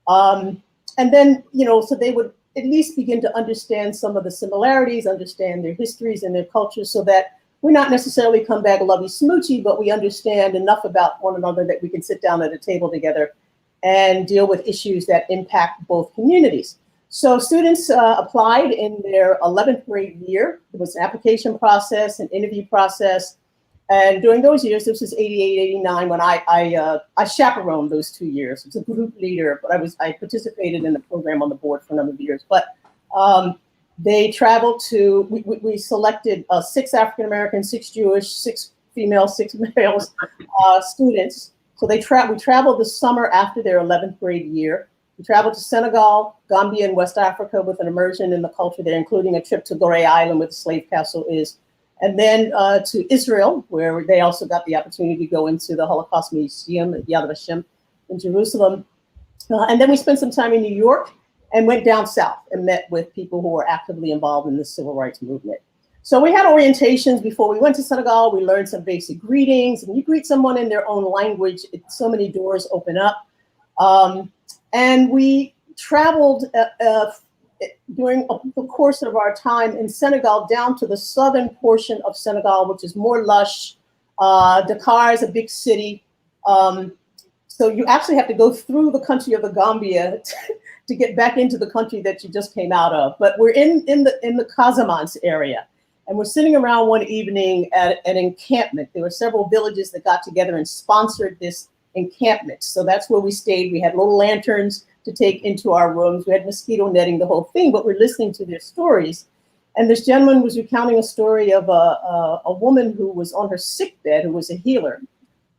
And then, so they would at least begin to understand some of the similarities, understand their histories and their cultures, so that we not necessarily come back lovey smoochy, but we understand enough about one another that we can sit down at a table together and deal with issues that impact both communities. So students applied in their 11th grade year. It was an application process, an interview process. And during those years, this was 88, 89, when I chaperoned those 2 years. It's a group leader, but I participated in the program on the board for a number of years. But they traveled to, we selected 6 African-American, 6 Jewish, 6 female, 6 males students. So we traveled the summer after their 11th grade year. We traveled to Senegal, Gambia, and West Africa with an immersion in the culture there, including a trip to Gorée Island, where the slave castle is. And then to Israel, where they also got the opportunity to go into the Holocaust Museum at Yad Vashem in Jerusalem. And then we spent some time in New York and went down south and met with people who were actively involved in the civil rights movement. So we had orientations before we went to Senegal. We learned some basic greetings. And you greet someone in their own language, so many doors open up. And we traveled during the course of our time in Senegal down to the southern portion of Senegal, which is more lush. Dakar is a big city. So you actually have to go through the country of the Gambia to get back into the country that you just came out of. But we're in the Casamance area. And we're sitting around one evening at an encampment. There were several villages that got together and sponsored this encampment. So that's where we stayed. We had little lanterns to take into our rooms. We had mosquito netting, the whole thing, but we're listening to their stories. And this gentleman was recounting a story of a woman who was on her sick bed, who was a healer,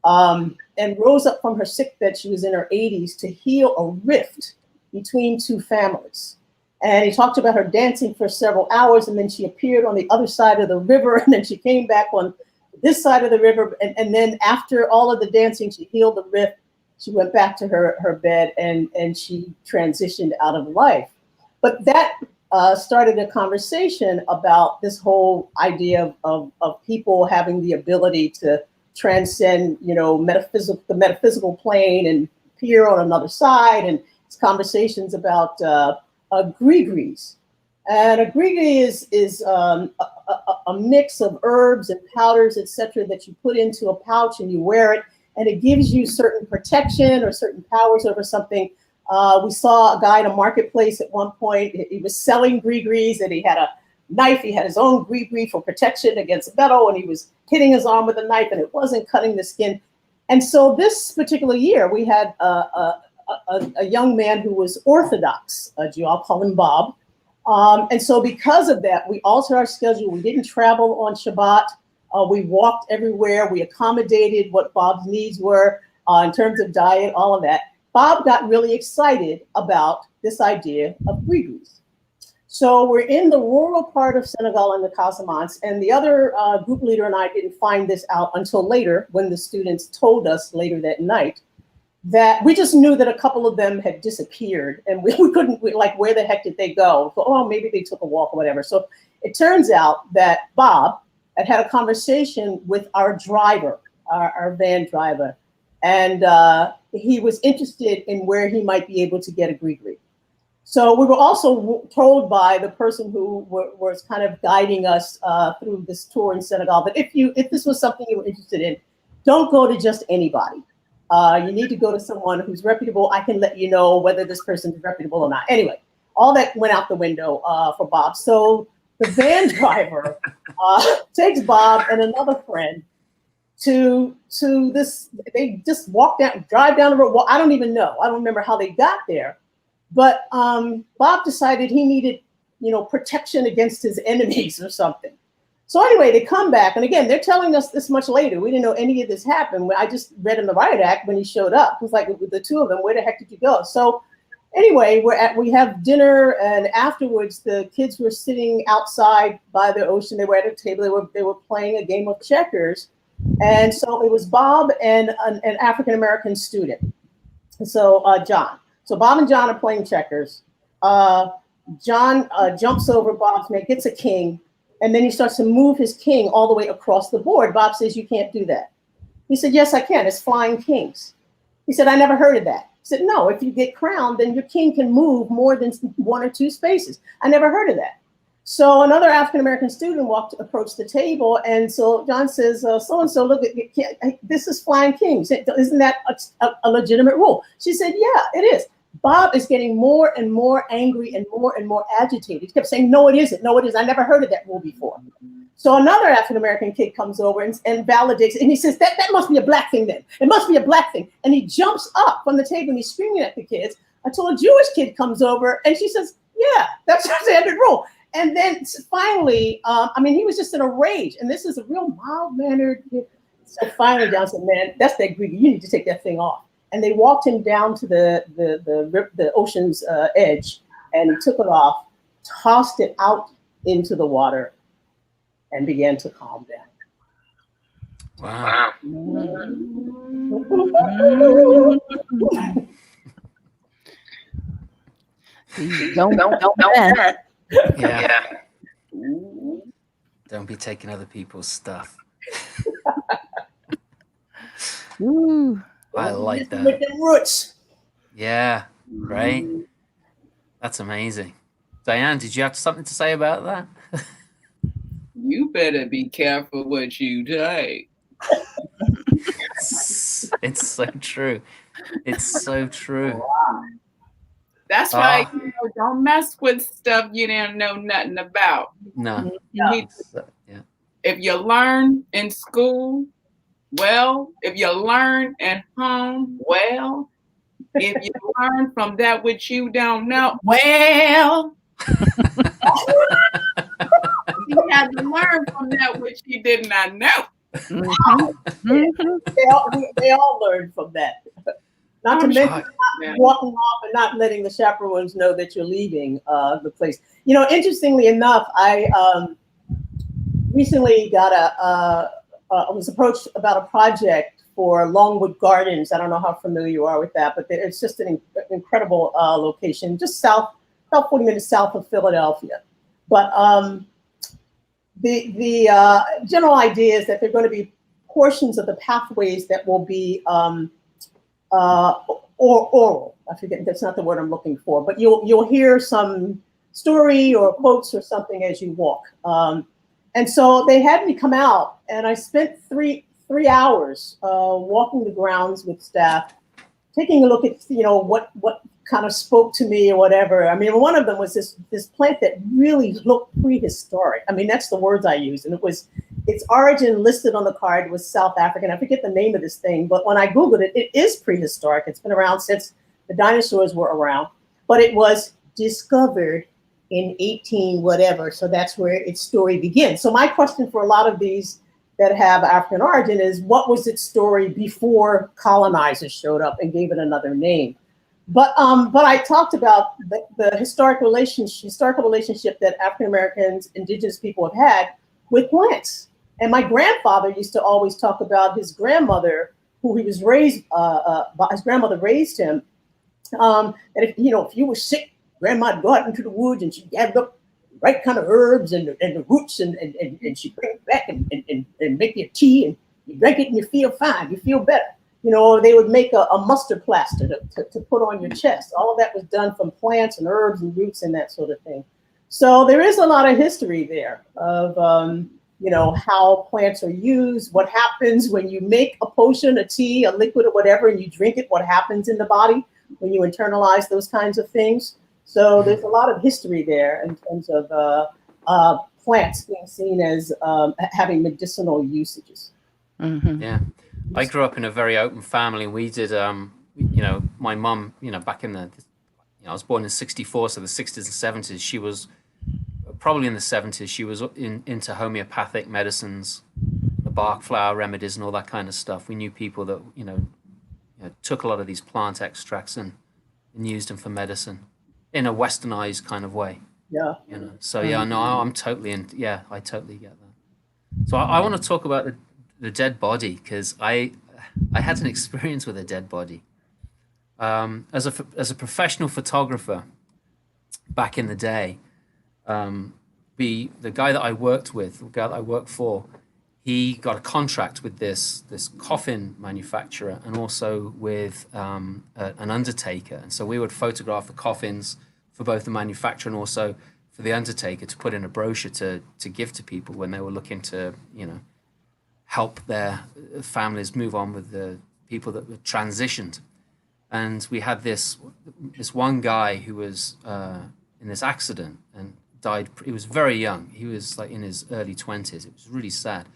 and rose up from her sick bed. She was in her 80s to heal a rift between two families. And he talked about her dancing for several hours, and then she appeared on the other side of the river, and then she came back on this side of the river. And then after all of the dancing, she healed the rift. She went back to her bed, and she transitioned out of life. But that started a conversation about this whole idea of people having the ability to transcend, the metaphysical plane and appear on another side, and it's conversations about gree-grees. And a gree-gree is a mix of herbs and powders, etc., that you put into a pouch and you wear it, and it gives you certain protection or certain powers over something. We saw a guy in a marketplace at one point. He was selling gree-grees, and he had a knife. He had his own gree-gree for protection against metal, and he was hitting his arm with a knife, and it wasn't cutting the skin. And so this particular year, we had a young man who was Orthodox, I'll call him Bob. And so because of that, we altered our schedule. We didn't travel on Shabbat. We walked everywhere. We accommodated what Bob's needs were in terms of diet, all of that. Bob got really excited about this idea of gree-grees. So we're in the rural part of Senegal in the Casamance, and the other group leader and I didn't find this out until later, when the students told us later that night, that we just knew that a couple of them had disappeared, and we couldn't, where the heck did they go? So, oh, maybe they took a walk or whatever. So it turns out that Bob had a conversation with our driver, our van driver, and he was interested in where he might be able to get a gree-gree. So we were also told by the person who was kind of guiding us through this tour in Senegal that if this was something you were interested in, don't go to just anybody. You need to go to someone who's reputable. I can let you know whether this person is reputable or not. Anyway, all that went out the window for Bob. So the van driver takes Bob and another friend to this. They just drive down the road. Well, I don't even know. I don't remember how they got there. But Bob decided he needed, protection against his enemies or something. So anyway, they come back, and again, they're telling us this much later. We didn't know any of this happened. I just read in the riot act when he showed up. It was like, with the two of them, where the heck did you go? So anyway, we have dinner, and afterwards, the kids were sitting outside by the ocean. They were at a table. They were playing a game of checkers, and so it was Bob and an African American student. So John. So Bob and John are playing checkers. John jumps over Bob's man, gets a king, and then he starts to move his king all the way across the board. Bob says, "You can't do that." He said, "Yes, I can. It's flying kings." He said, "I never heard of that." He said, "No, if you get crowned, then your king can move more than 1 or 2 spaces. I never heard of that." So another African-American student approached the table, and so John says, "So-and-so, look, this is flying kings. Isn't that a legitimate rule?" She said, "Yeah, it is." Bob is getting more and more angry and more agitated. He kept saying, "No, it isn't. No, it isn't. I never heard of that rule before." So another African-American kid comes over and validates it. And he says, that must be a black thing then. It must be a black thing. And he jumps up from the table and he's screaming at the kids until a Jewish kid comes over and she says, "Yeah, that's the standard rule." And then finally, he was just in a rage. And this is a real mild-mannered kid. So finally, John said, "Man, that's that greedy. You need to take that thing off." And they walked him down to the ocean's edge, and he took it off, tossed it out into the water, and began to calm down. Wow. Don't. Yeah. Don't be taking other people's stuff. Ooh. I like that. With them roots. Yeah, right? That's amazing. Diane, did you have something to say about that? You better be careful what you take. It's so true. It's so true. That's why don't mess with stuff you didn't know nothing about. No. Yeah. If you learn in school, well. If you learn at home, well. If you learn from that which you don't know, well. You had to learn from that which you did not know. They all learned from that. Not to mention walking off and not letting the chaperones know that you're leaving the place. You know, interestingly enough, I recently was approached about a project for Longwood Gardens. I don't know how familiar you are with that, but it's just an incredible location, just about 40 minutes south of Philadelphia. But the general idea is that there are going to be portions of the pathways that will be oral. I forget, that's not the word I'm looking for, but you'll hear some story or quotes or something as you walk. And so they had me come out, and I spent three hours walking the grounds with staff, taking a look at what kind of spoke to me or whatever. I mean, one of them was this plant that really looked prehistoric. I mean, that's the words I used, and its origin listed on the card was South African. I forget the name of this thing, but when I Googled it, it is prehistoric. It's been around since the dinosaurs were around, but it was discovered in 18 whatever. So that's where its story begins. So my question for a lot of these that have African origin is, what was its story before colonizers showed up and gave it another name? But I talked about the historical relationship that African Americans, indigenous people have had with plants. And my grandfather used to always talk about his grandmother, who he was raised by. His grandmother raised him. And if you were sick, grandma'd go out into the woods and she'd gather up the right kind of herbs and the roots and she'd bring it back and make you tea, and you drink it and you feel fine, you feel better. Or they would make a mustard plaster to put on your chest. All of that was done from plants and herbs and roots and that sort of thing. So there is a lot of history there of how plants are used, what happens when you make a potion, a tea, a liquid or whatever, and you drink it, what happens in the body when you internalize those kinds of things. So there's a lot of history there in terms of plants being seen as having medicinal usages. Mm-hmm. Yeah. I grew up in a very open family. We did, my mum, back in I was born in 64, so the 60s and 70s, she was probably in the 70s, she was into homeopathic medicines, the Bach flower remedies and all that kind of stuff. We knew people that, took a lot of these plant extracts and used them for medicine in a westernized kind of way. Yeah. So yeah, no, I'm totally I totally get that. So I want to talk about the dead body, because I had an experience with a dead body. As a professional photographer back in the day, the guy that I worked with, the guy that I worked for, he got a contract with this coffin manufacturer and also with an undertaker. And so we would photograph the coffins for both the manufacturer and also for the undertaker to put in a brochure to give to people when they were looking to, help their families move on with the people that were transitioned. And we had this one guy who was in this accident and died. He was very young. He was like in his early 20s. It was really sad.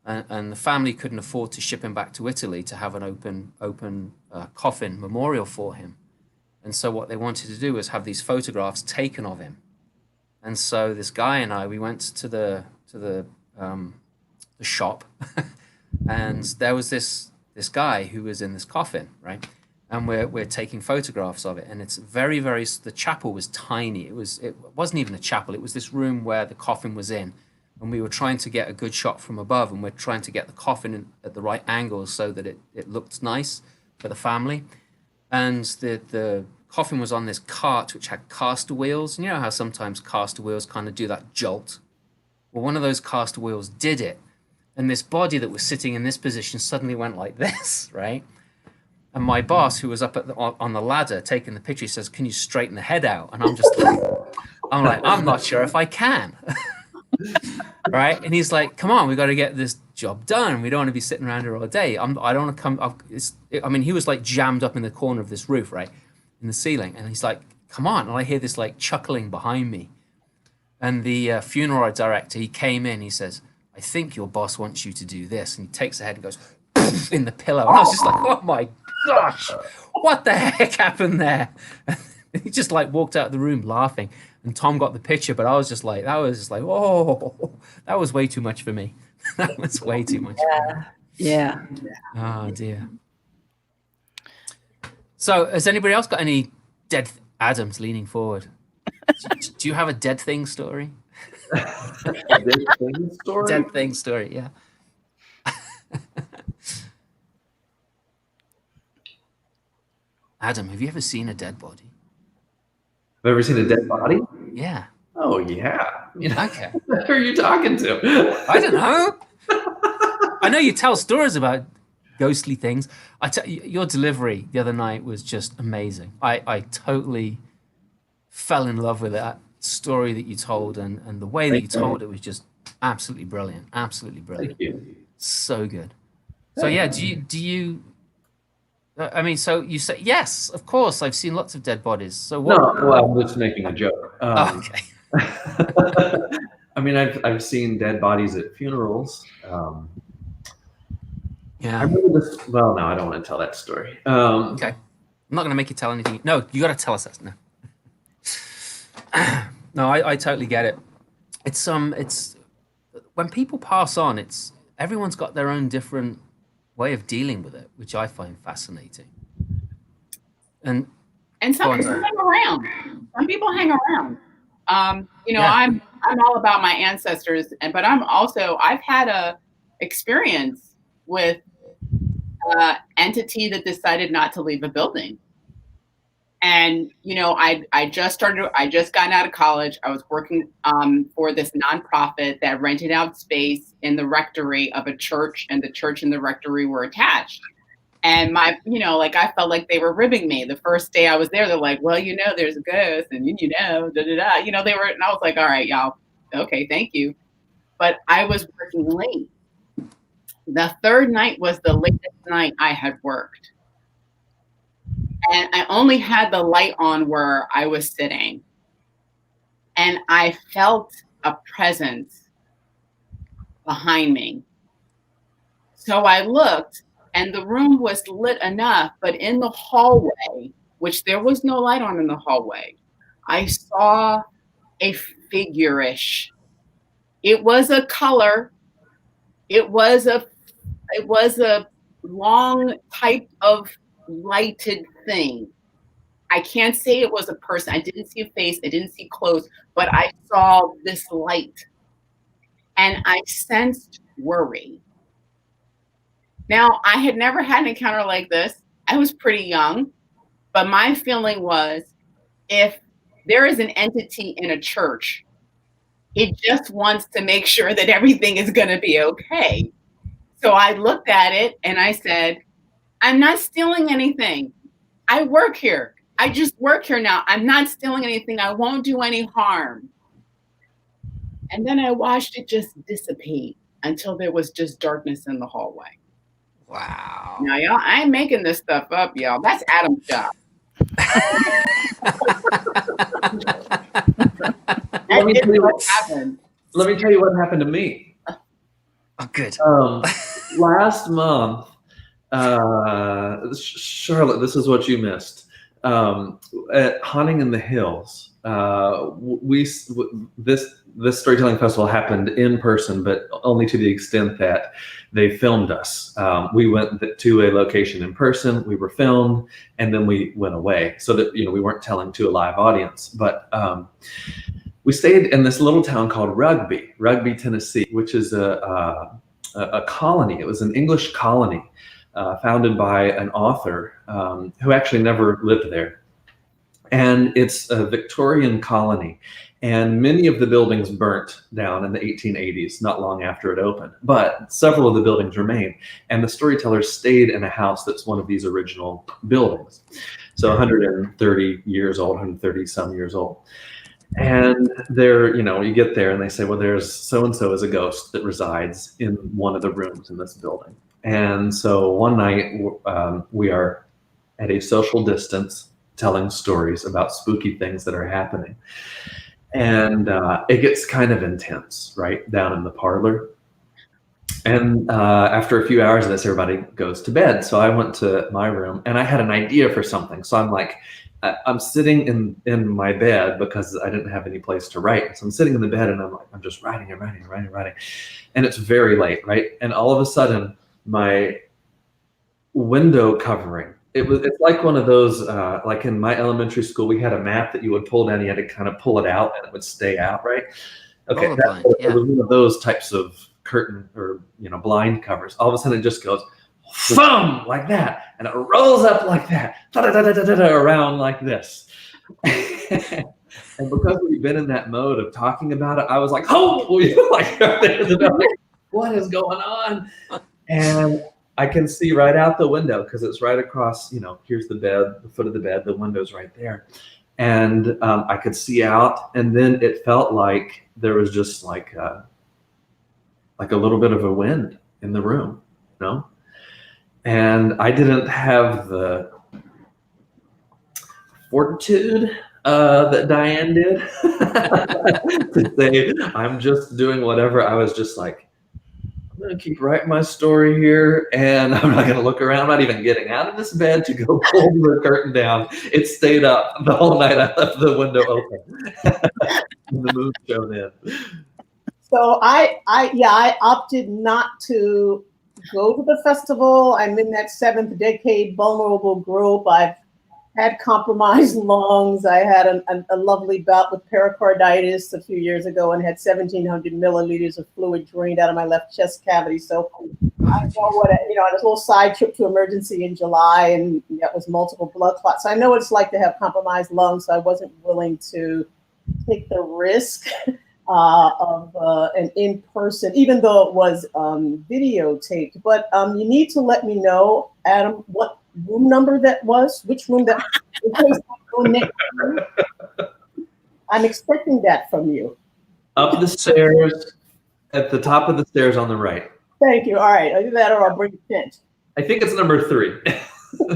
And the family couldn't afford to ship him back to Italy to have an open coffin memorial for him. And so what they wanted to do was have these photographs taken of him. And so this guy and I, we went to the shop, and there was this guy who was in this coffin, right? And we're taking photographs of it, and it's very, very. The chapel was tiny. It wasn't even a chapel. It was this room where the coffin was in, and we were trying to get a good shot from above, and we're trying to get the coffin at the right angle so that it looked nice for the family. And the coffin was on this cart which had caster wheels, and you know how sometimes caster wheels kind of do that jolt. Well, one of those caster wheels did it. And this body that was sitting in this position suddenly went like this, right? And my boss, who was up on the ladder taking the picture, he says, "Can you straighten the head out?" And I'm just like, I'm not sure if I can. Right? And he's like, "Come on, we got to get this job done. We don't want to be sitting around here all day. I don't want to come." He was like jammed up in the corner of this roof, right, in the ceiling. And he's like, "Come on!" And I hear this like chuckling behind me. And the funeral director, he came in. He says, "I think your boss wants you to do this." And he takes the head and goes in the pillow. And I was just like, "Oh my gosh, what the heck happened there?" He just like walked out of the room laughing. And Tom got the picture, but I was just like, oh, that was way too much for me. That was way too much. Yeah. Oh dear. So, has anybody else got any dead Adam's leaning forward? Do you have a dead thing story? Dead thing story? Dead thing story, yeah. Adam, have you ever seen a dead body? Have you ever seen a dead body? Yeah. Oh, yeah. Okay. Who are you talking to? I don't know. I know you tell stories about ghostly things. Your delivery the other night was just amazing. I totally fell in love with that story that you told, and the way that you told it was just absolutely brilliant. Absolutely brilliant. Thank you. So good. So yeah, do you so you say, yes, of course, I've seen lots of dead bodies. So what? No, well, I'm just making a joke. Okay. I've seen dead bodies at funerals. Yeah. I remember this. Well, no, I don't want to tell that story. Okay. I'm not going to make you tell anything. No, you got to tell us that. No. No, I totally get it. It's when people pass on, everyone's got their own different way of dealing with it, which I find fascinating. And some people hang around. Some people hang around. I'm all about my ancestors, but I've had a experience with an entity that decided not to leave a building. And I just gotten out of college. I was working for this nonprofit that rented out space in the rectory of a church, and the church and the rectory were attached. And I felt like they were ribbing me. The first day I was there, they're like, "Well, there's a ghost, and da da da." They were, and I was like, "All right, y'all, okay, thank you." But I was working late. The third night was the latest night I had worked. And I only had the light on where I was sitting. And I felt a presence behind me. So I looked, and the room was lit enough, but in the hallway, which there was no light on in the hallway, I saw a figure-ish. It was a color. It was a long type of lighted thing. I can't say it was a person. I didn't see a face. I didn't see clothes, but I saw this light, and I sensed worry. Now, I had never had an encounter like this. I was pretty young, but my feeling was, if there is an entity in a church, it just wants to make sure that everything is going to be okay. So I looked at it and I said, "I'm not stealing anything. I work here. I just work here now. I'm not stealing anything. I won't do any harm." And then I watched it just dissipate until there was just darkness in the hallway. Wow. Now, y'all, I ain't making this stuff up, y'all. That's Adam's job. Let me tell you what happened. Let me tell you what happened to me. Oh, good. Last month, Charlotte, this is what you missed. At Haunting in the Hills, this storytelling festival happened in person, but only to the extent that they filmed us. We went to a location in person, we were filmed, and then we went away, so that we weren't telling to a live audience. But we stayed in this little town called Rugby, Tennessee, which is a colony. It was an English colony founded by an author who actually never lived there. And it's a Victorian colony. And many of the buildings burnt down in the 1880s, not long after it opened. But several of the buildings remain. And the storyteller stayed in a house that's one of these original buildings. So 130 years old, 130 some years old. And there, you get there and they say, well, there's so-and-so is a ghost that resides in one of the rooms in this building. And so one night we are at a social distance telling stories about spooky things that are happening. And it gets kind of intense, right, down in the parlor. And after a few hours of this, everybody goes to bed. So I went to my room and I had an idea for something. So I'm like, I'm sitting in my bed because I didn't have any place to write. So I'm sitting in the bed and I'm just writing and writing and writing and writing. And it's very late, right? And all of a sudden, my window covering, it's like one of those, like in my elementary school, we had a map that you would pull down, you had to kind of pull it out and it would stay out, right? Okay, it was one of those types of curtain or blind covers. All of a sudden it just goes thumb like that, and it rolls up like that, around like this. And because we've been in that mode of talking about it, I was like, oh, like, what is going on? And I can see right out the window because it's right across, here's the bed, the foot of the bed, the window's right there. And I could see out, and then it felt like there was just like a little bit of a wind in the room, And I didn't have the fortitude that Diane did to say, I'm just doing whatever. I was just like, I'm going to keep writing my story here, and I'm not going to look around. I'm not even getting out of this bed to go pull the curtain down. It stayed up the whole night. I left the window open. And the moon shone in. So I opted not to go to the festival. I'm in that 7th decade vulnerable group. I've had compromised lungs. I had a lovely bout with pericarditis a few years ago and had 1,700 milliliters of fluid drained out of my left chest cavity. So I know what I had a little side trip to emergency in July, and that was multiple blood clots. So I know what it's like to have compromised lungs. So I wasn't willing to take the risk of an in-person, even though it was videotaped. But you need to let me know, Adam, what room number that was, which room that, in case I go next year. I'm expecting that from you. Up the stairs, at the top of the stairs on the right. Thank you. All right, I'll do that, or I'll bring a tent. I think it's number 3.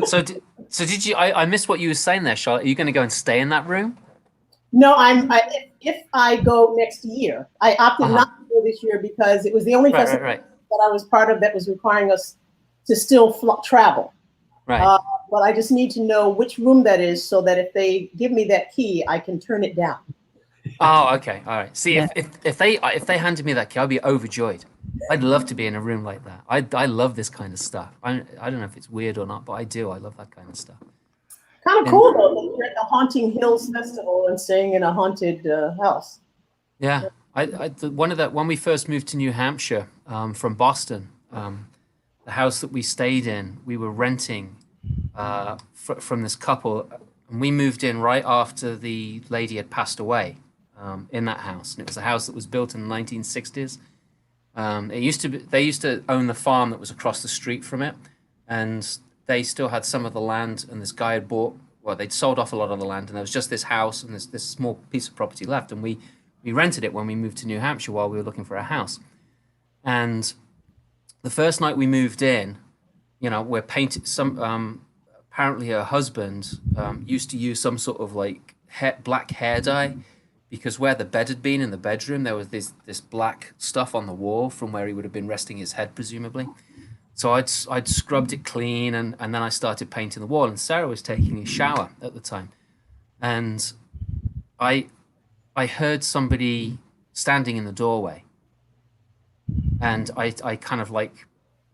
So did you? I missed what you were saying there, Charlotte. Are you going to go and stay in that room? No, if I go next year. I opted not to go this year because it was the only festival that I was part of that was requiring us to still travel. Right. But I just need to know which room that is so that if they give me that key, I can turn it down. Oh, okay. All right. See, if they handed me that key, I'd be overjoyed. I'd love to be in a room like that. I love this kind of stuff. I don't know if it's weird or not, but I do. I love that kind of stuff. Kind of cool though, that you're at the Haunting Hills Festival and staying in a haunted house. Yeah. When we first moved to New Hampshire from Boston, the house that we stayed in, we were renting from this couple, and we moved in right after the lady had passed away in that house. And it was a house that was built in the 1960s. They used to own the farm that was across the street from it, and they still had some of the land. And this guy had they'd sold off a lot of the land, and there was just this house and this small piece of property left. And we rented it when we moved to New Hampshire while we were looking for a house. And the first night we moved in, we're painted apparently her husband used to use some sort of like black hair dye, because where the bed had been in the bedroom, there was this black stuff on the wall from where he would have been resting his head, presumably. So I'd scrubbed it clean, and then I started painting the wall, and Sarah was taking a shower at the time. And I heard somebody standing in the doorway, and I kind of like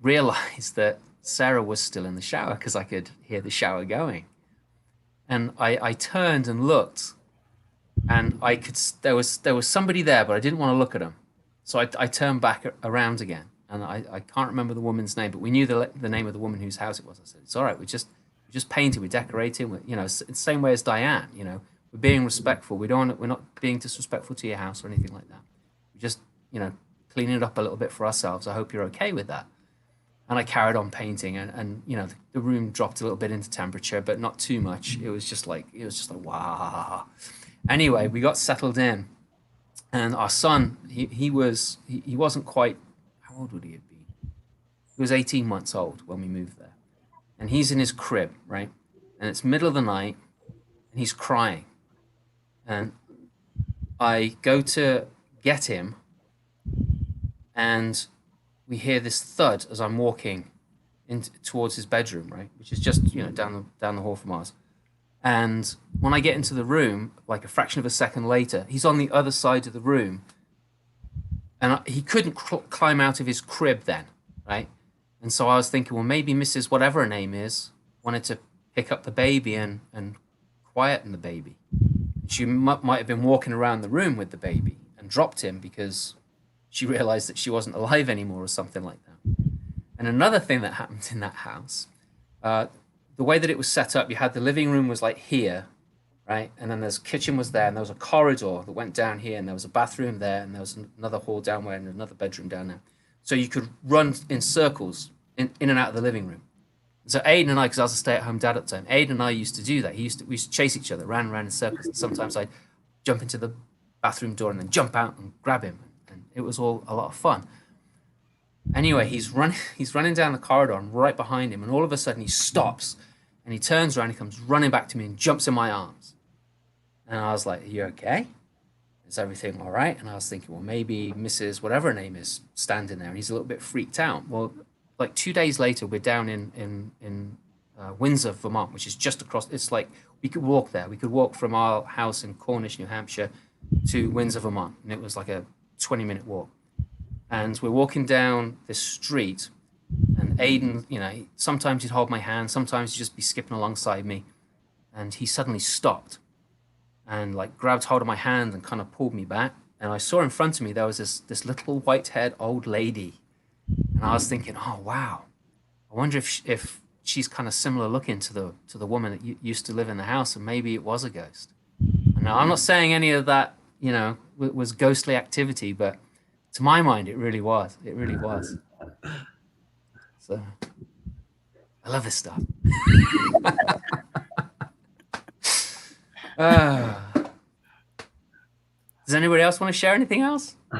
realized that Sarah was still in the shower because I could hear the shower going. And I turned and looked, and there was somebody there, but I didn't want to look at him. So I turned back around again, and I can't remember the woman's name, but we knew the name of the woman whose house it was. I said, "It's all right. We just just painting, we're decorating, you know, the same way as Diane, you know, we're being respectful. We're not being disrespectful to your house or anything like that. We're just, you know, cleaning it up a little bit for ourselves. I hope you're okay with that. And I carried on painting, and you know, the room dropped a little bit into temperature, but not too much. It was just like wow. Anyway, we got settled in, and our son, he wasn't quite, how old would he have been? He was 18 months old when we moved there, and he's in his crib, right? And it's middle of the night, and he's crying, and I go to get him, and we hear this thud as I'm walking towards his bedroom, right, which is just, you know, down the hall from ours. And when I get into the room, like a fraction of a second later, he's on the other side of the room, and he couldn't climb out of his crib then, right? And so I was thinking, well, maybe Mrs. whatever her name is wanted to pick up the baby and quieten the baby. She might have been walking around the room with the baby and dropped him because she realized that she wasn't alive anymore or something like that. And another thing that happened in that house, the way that it was set up, you had the living room was like here, right? And then there's kitchen was there, and there was a corridor that went down here, and there was a bathroom there, and there was another hall down there, and another bedroom down there. So you could run in circles in and out of the living room. So Aiden and I, because I was a stay-at-home dad at the time, Aiden and I used to do that. We used to chase each other, ran around in circles. And sometimes I'd jump into the bathroom door and then jump out and grab him. And it was all a lot of fun. Anyway, he's running down the corridor, and right behind him, and all of a sudden he stops, and he turns around, he comes running back to me and jumps in my arms. And I was like, "Are you okay? Is everything all right?" And I was thinking, well, maybe Mrs. whatever her name is standing there, and he's a little bit freaked out. Well, like 2 days later, we're down in Windsor, Vermont, which is just across. It's like we could walk there. We could walk from our house in Cornish, New Hampshire, to Windsor, Vermont, and it was like a 20-minute walk. And we're walking down this street, and Aiden, you know, sometimes he'd hold my hand, sometimes he'd just be skipping alongside me, and he suddenly stopped and like grabbed hold of my hand and kind of pulled me back. And I saw in front of me there was this little white-haired old lady, and I was thinking, oh wow, I wonder if she's kind of similar looking to the woman that used to live in the house, and maybe it was a ghost. Now, I'm not saying any of that, you know, was ghostly activity, but to my mind, it really was. It really was. So, I love this stuff. Does anybody else want to share anything else? I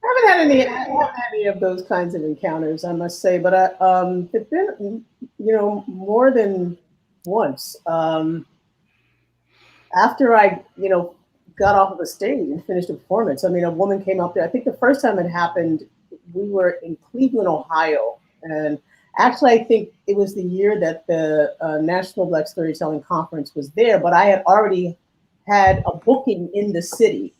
haven't had any of those kinds of encounters, I must say, but it's been, you know, more than once. After I, you know, got off of the stage and finished a performance, I mean, a woman came up there. I think the first time it happened, we were in Cleveland, Ohio, and actually, I think it was the year that the National Black Storytelling Conference was there, but I had already had a booking in the city.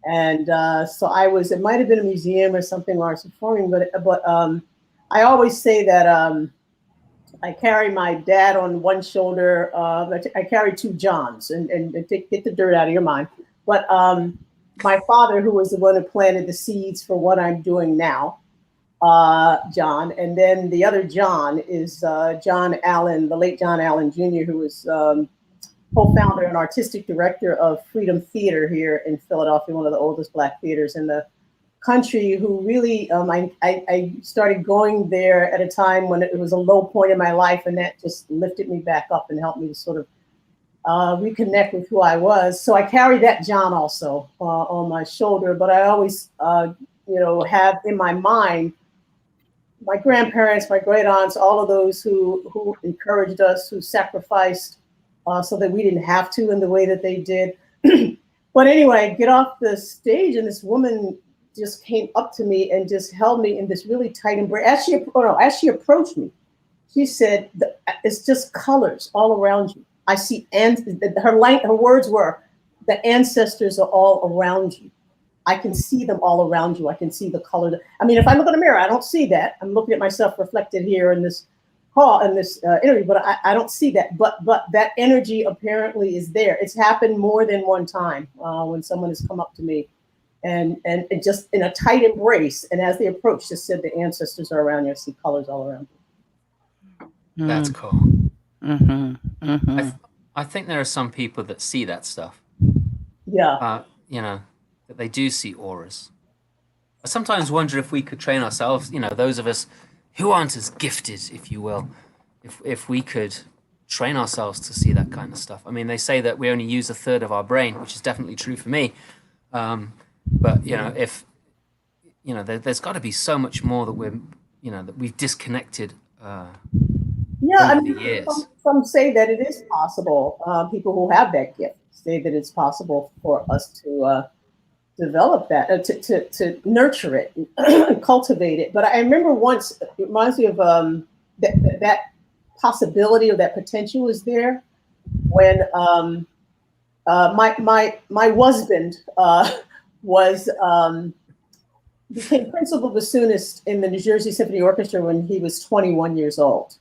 And so I was, it might have been a museum or something where I was performing, but I always say that I carry my dad on one shoulder. I carry two Johns, and get the dirt out of your mind. But my father, who was the one who planted the seeds for what I'm doing now, John, and then the other John is John Allen, the late John Allen Jr., who was co-founder and artistic director of Freedom Theater here in Philadelphia, one of the oldest Black theaters in the country, who really, I started going there at a time when it was a low point in my life, and that just lifted me back up and helped me to sort of reconnect with who I was. So I carry that John also on my shoulder, but I always, you know, have in my mind my grandparents, my great aunts, all of those who encouraged us, who sacrificed so that we didn't have to in the way that they did. But anyway, get off the stage, and this woman just came up to me and just held me in this really tight embrace. As she approached me, she said, "It's just colors all around you. I see," and her words were, "The ancestors are all around you. I can see them all around you. I can see the color." I mean, if I look in the mirror, I don't see that. I'm looking at myself reflected here in this call, in this interview, but I don't see that. But that energy apparently is there. It's happened more than one time when someone has come up to me and just in a tight embrace, and as they approach, just said, "The ancestors are around you. I see colors all around you." That's cool. I think there are some people that see that stuff. Yeah. You know, that they do see auras. I sometimes wonder if we could train ourselves, you know, those of us who aren't as gifted, if you will, if we could train ourselves to see that kind of stuff. I mean, they say that we only use 1/3 of our brain, which is definitely true for me. But, you know, if, you know, there's got to be so much more that that we've disconnected Yeah, over the years. Some say that it is possible. People who have that gift say that it's possible for us to develop that, to nurture it, and cultivate it. But I remember once, it reminds me of that possibility or that potential was there when my husband was became principal bassoonist in the New Jersey Symphony Orchestra when he was 21 years old.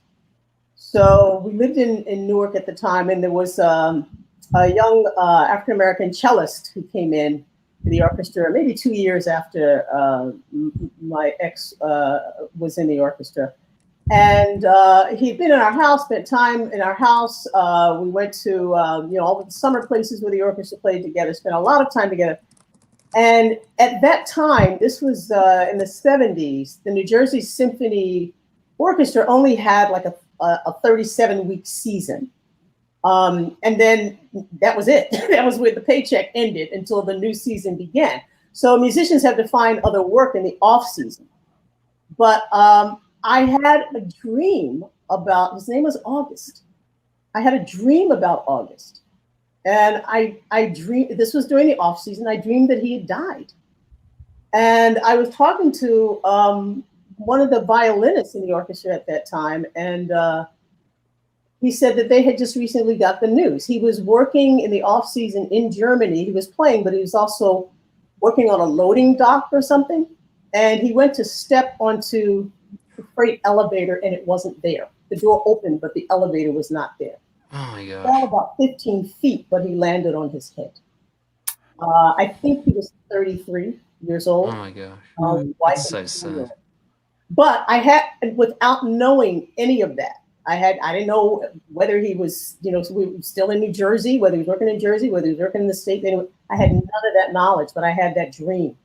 So we lived in Newark at the time, and there was a young African-American cellist who came in to the orchestra maybe 2 years after my ex was in the orchestra. And he'd been in our house, spent time in our house. We went to all the summer places where the orchestra played together, spent a lot of time together. And at that time, this was in the 70s, the New Jersey Symphony Orchestra only had like a 37-week season. And then that was it. That was where the paycheck ended until the new season began. So musicians had to find other work in the off season. But I had a dream about, his name was August. I had a dream about August. And I dreamed, this was during the off season, I dreamed that he had died. And I was talking to one of the violinists in the orchestra at that time. And he said that they had just recently got the news. He was working in the off season in Germany. He was playing, but he was also working on a loading dock or something. And he went to step onto the freight elevator and it wasn't there. The door opened, but the elevator was not there. Oh my gosh. Fell about 15 feet, but he landed on his head. I think he was 33 years old. Oh my gosh. That's so sad. But I had, without knowing any of that, I didn't know whether he was, we were still in New Jersey, whether he was working in Jersey, whether he was working in the state. I had none of that knowledge, but I had that dream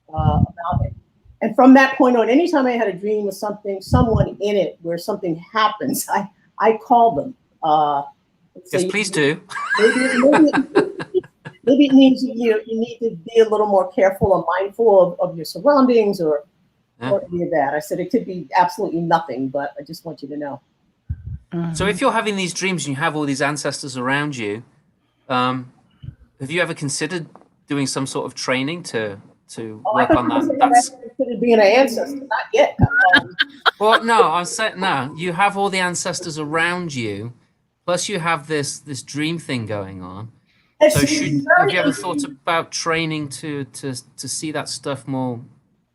about it. And from that point on, anytime I had a dream with someone in it where something happens, I call them. Yes, please do. Maybe it means you need to be a little more careful or mindful of your surroundings or any of that. I said it could be absolutely nothing, but I just want you to know. So if you're having these dreams and you have all these ancestors around you, have you ever considered doing some sort of training to work on that? That's considered being an ancestor, not yet. Well, no, I'm saying no. You have all the ancestors around you, plus you have this dream thing going on. So have you ever thought about training to see that stuff more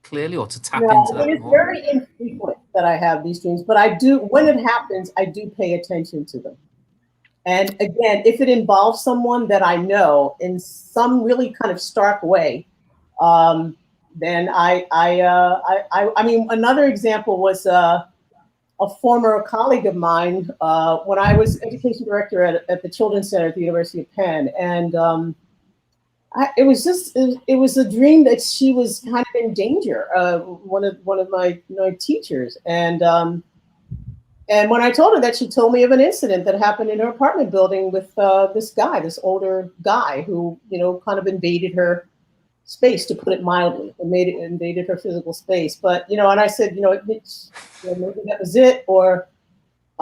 clearly or to tap into that more? It's very infrequent that I have these dreams, but I do, when it happens, I do pay attention to them. And again, if it involves someone that I know in some really kind of stark way, then I mean, another example was a former colleague of mine when I was education director at the Children's Center at the University of Penn, and it was a dream that she was kind of in danger. One of my teachers, and when I told her that, she told me of an incident that happened in her apartment building with this older guy who kind of invaded her space, to put it mildly, and invaded her physical space. But and I said, maybe that was it, or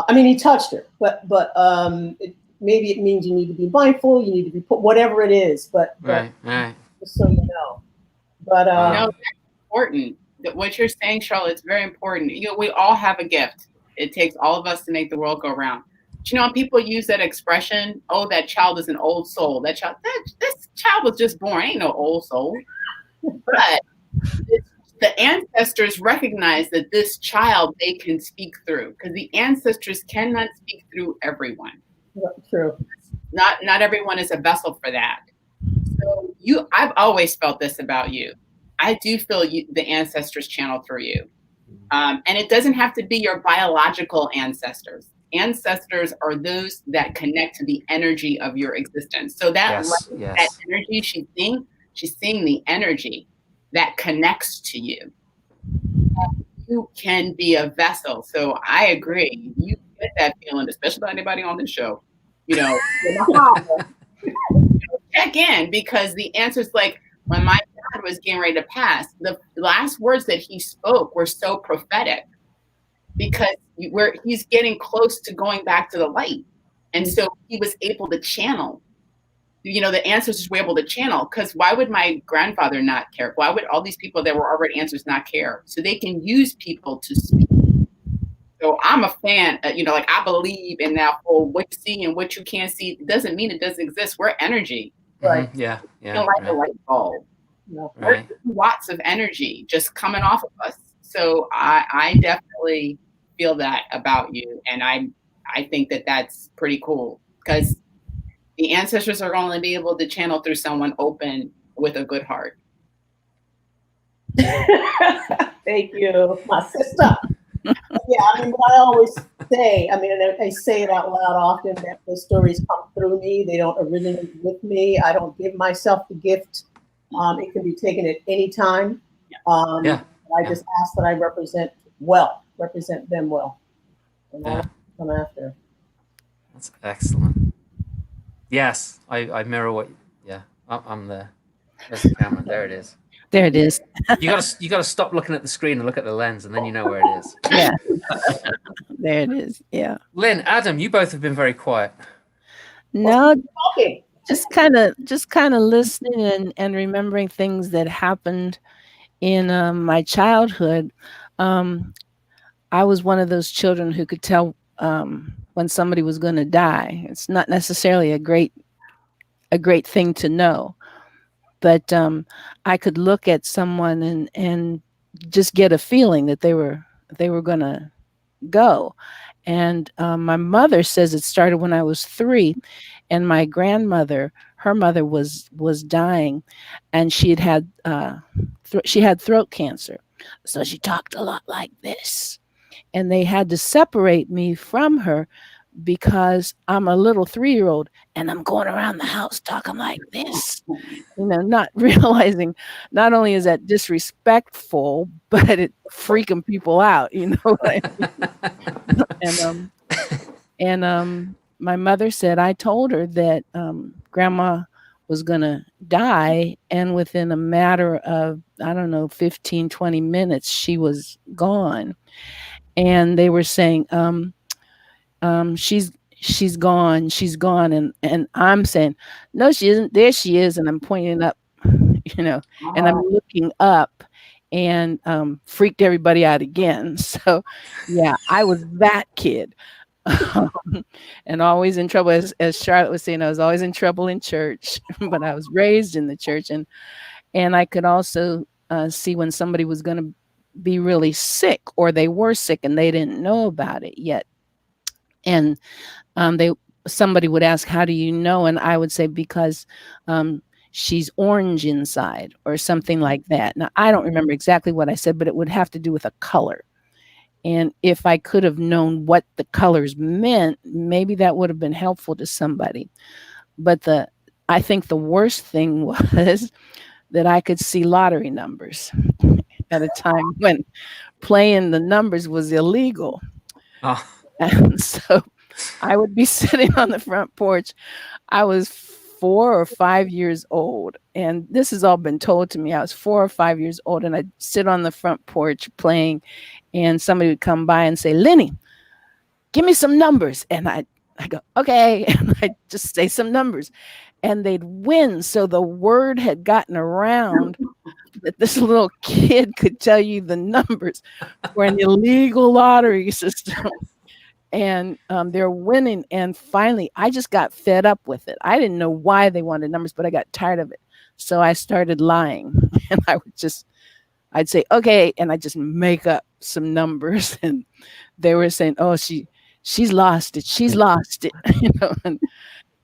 I mean, he touched her, but maybe it means you need to be mindful, you need to be whatever it is. But right. Just so you know. But that's important. What you're saying, Charlotte, is very important. We all have a gift. It takes all of us to make the world go round. But people use that expression, "Oh, that child is an old soul." This child was just born. Ain't no old soul. But the ancestors recognize that this child they can speak through, because the ancestors cannot speak through everyone. True. Not everyone is a vessel for that. So I've always felt this about you. I do feel the ancestors channel through you. And it doesn't have to be your biological ancestors. ancestors are those that connect to the energy of your existence. So that that energy she's seeing the energy that connects to you. You can be a vessel. So I agree. You get that feeling, especially by anybody on this show, check in, because the answer's like, when my dad was getting ready to pass, the last words that he spoke were so prophetic, because he's getting close to going back to the light. And so he was able to channel, the answers were able to channel, because why would my grandfather not care? Why would all these people that were already answers not care? So they can use people to speak. So I'm a fan, like I believe in that whole what you see and what you can't see. It doesn't mean it doesn't exist. We're energy. Right. Yeah. Like a light bulb. We're watts of energy just coming off of us. So I definitely feel that about you. And I think that that's pretty cool, because the ancestors are going to be able to channel through someone open with a good heart. Thank you, my sister. Yeah, I mean, what I always say, I say it out loud often, that the stories come through me. They don't originate with me. I don't give myself the gift. It can be taken at any time. I just ask that I represent them well. And I come after. That's excellent. Yes, I mirror what. Yeah, I'm there. There's the camera. There it is. There it is. You gotta stop looking at the screen and look at the lens, and then you know where it is. Yeah. There it is. Yeah. Lyn, Adam, you both have been very quiet. No, just kind of listening and remembering things that happened in my childhood. I was one of those children who could tell when somebody was going to die. It's not necessarily a great thing to know, but I could look at someone and just get a feeling that they were going to go. And my mother says it started when I was 3, and my grandmother, her mother was dying, and she had throat cancer, so she talked a lot like this, and they had to separate me from her because I'm a little 3-year-old and I'm going around the house talking like this, not realizing not only is that disrespectful, but it freaking people out, what I mean? And my mother said, I told her that grandma was going to die, and within a matter of, 15, 20 minutes, she was gone. And they were saying, she's gone, and I'm saying, no, she isn't. There she is, and I'm pointing up, and I'm looking up, and freaked everybody out again. So yeah, I was that kid. And always in trouble, as Charlotte was saying, I was always in trouble in church, but I was raised in the church, and I could also see when somebody was going to be really sick, or they were sick and they didn't know about it yet. And somebody would ask, how do you know? And I would say, because she's orange inside, or something like that. Now, I don't remember exactly what I said, but it would have to do with a color. And if I could have known what the colors meant, maybe that would have been helpful to somebody. But I think the worst thing was that I could see lottery numbers at a time when playing the numbers was illegal. Oh. And so I would be sitting on the front porch. I was 4 or 5 years old, and this has all been told to me. I was 4 or 5 years old, and I'd sit on the front porch playing, and somebody would come by and say, Lenny, give me some numbers. And I go, okay. And I'd just say some numbers, and they'd win. So the word had gotten around that this little kid could tell you the numbers for an illegal lottery system. And they're winning. And finally, I just got fed up with it. I didn't know why they wanted numbers, but I got tired of it. So I started lying. And I'd say, okay. And I just make up some numbers. And they were saying, oh, she's lost it. She's lost it.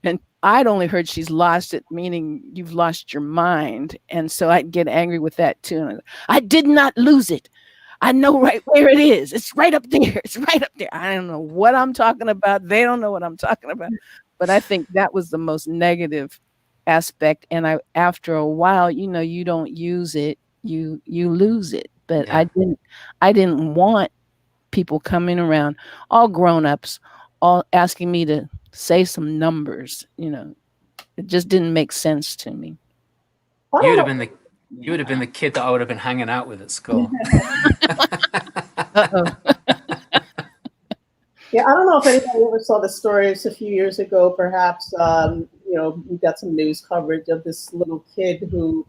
And I'd only heard she's lost it, meaning you've lost your mind. And so I'd get angry with that too. And I did not lose it. I know right where it is. It's right up there. It's right up there. I don't know what I'm talking about. They don't know what I'm talking about. But I think that was the most negative aspect. And after a while, you don't use it, you lose it. But Yeah. I didn't want people coming around, all grown-ups, all asking me to say some numbers. It just didn't make sense to me. You would have been the kid that I would have been hanging out with at school. Uh-oh. Yeah, I don't know if anybody ever saw the stories a few years ago, perhaps. We got some news coverage of this little kid who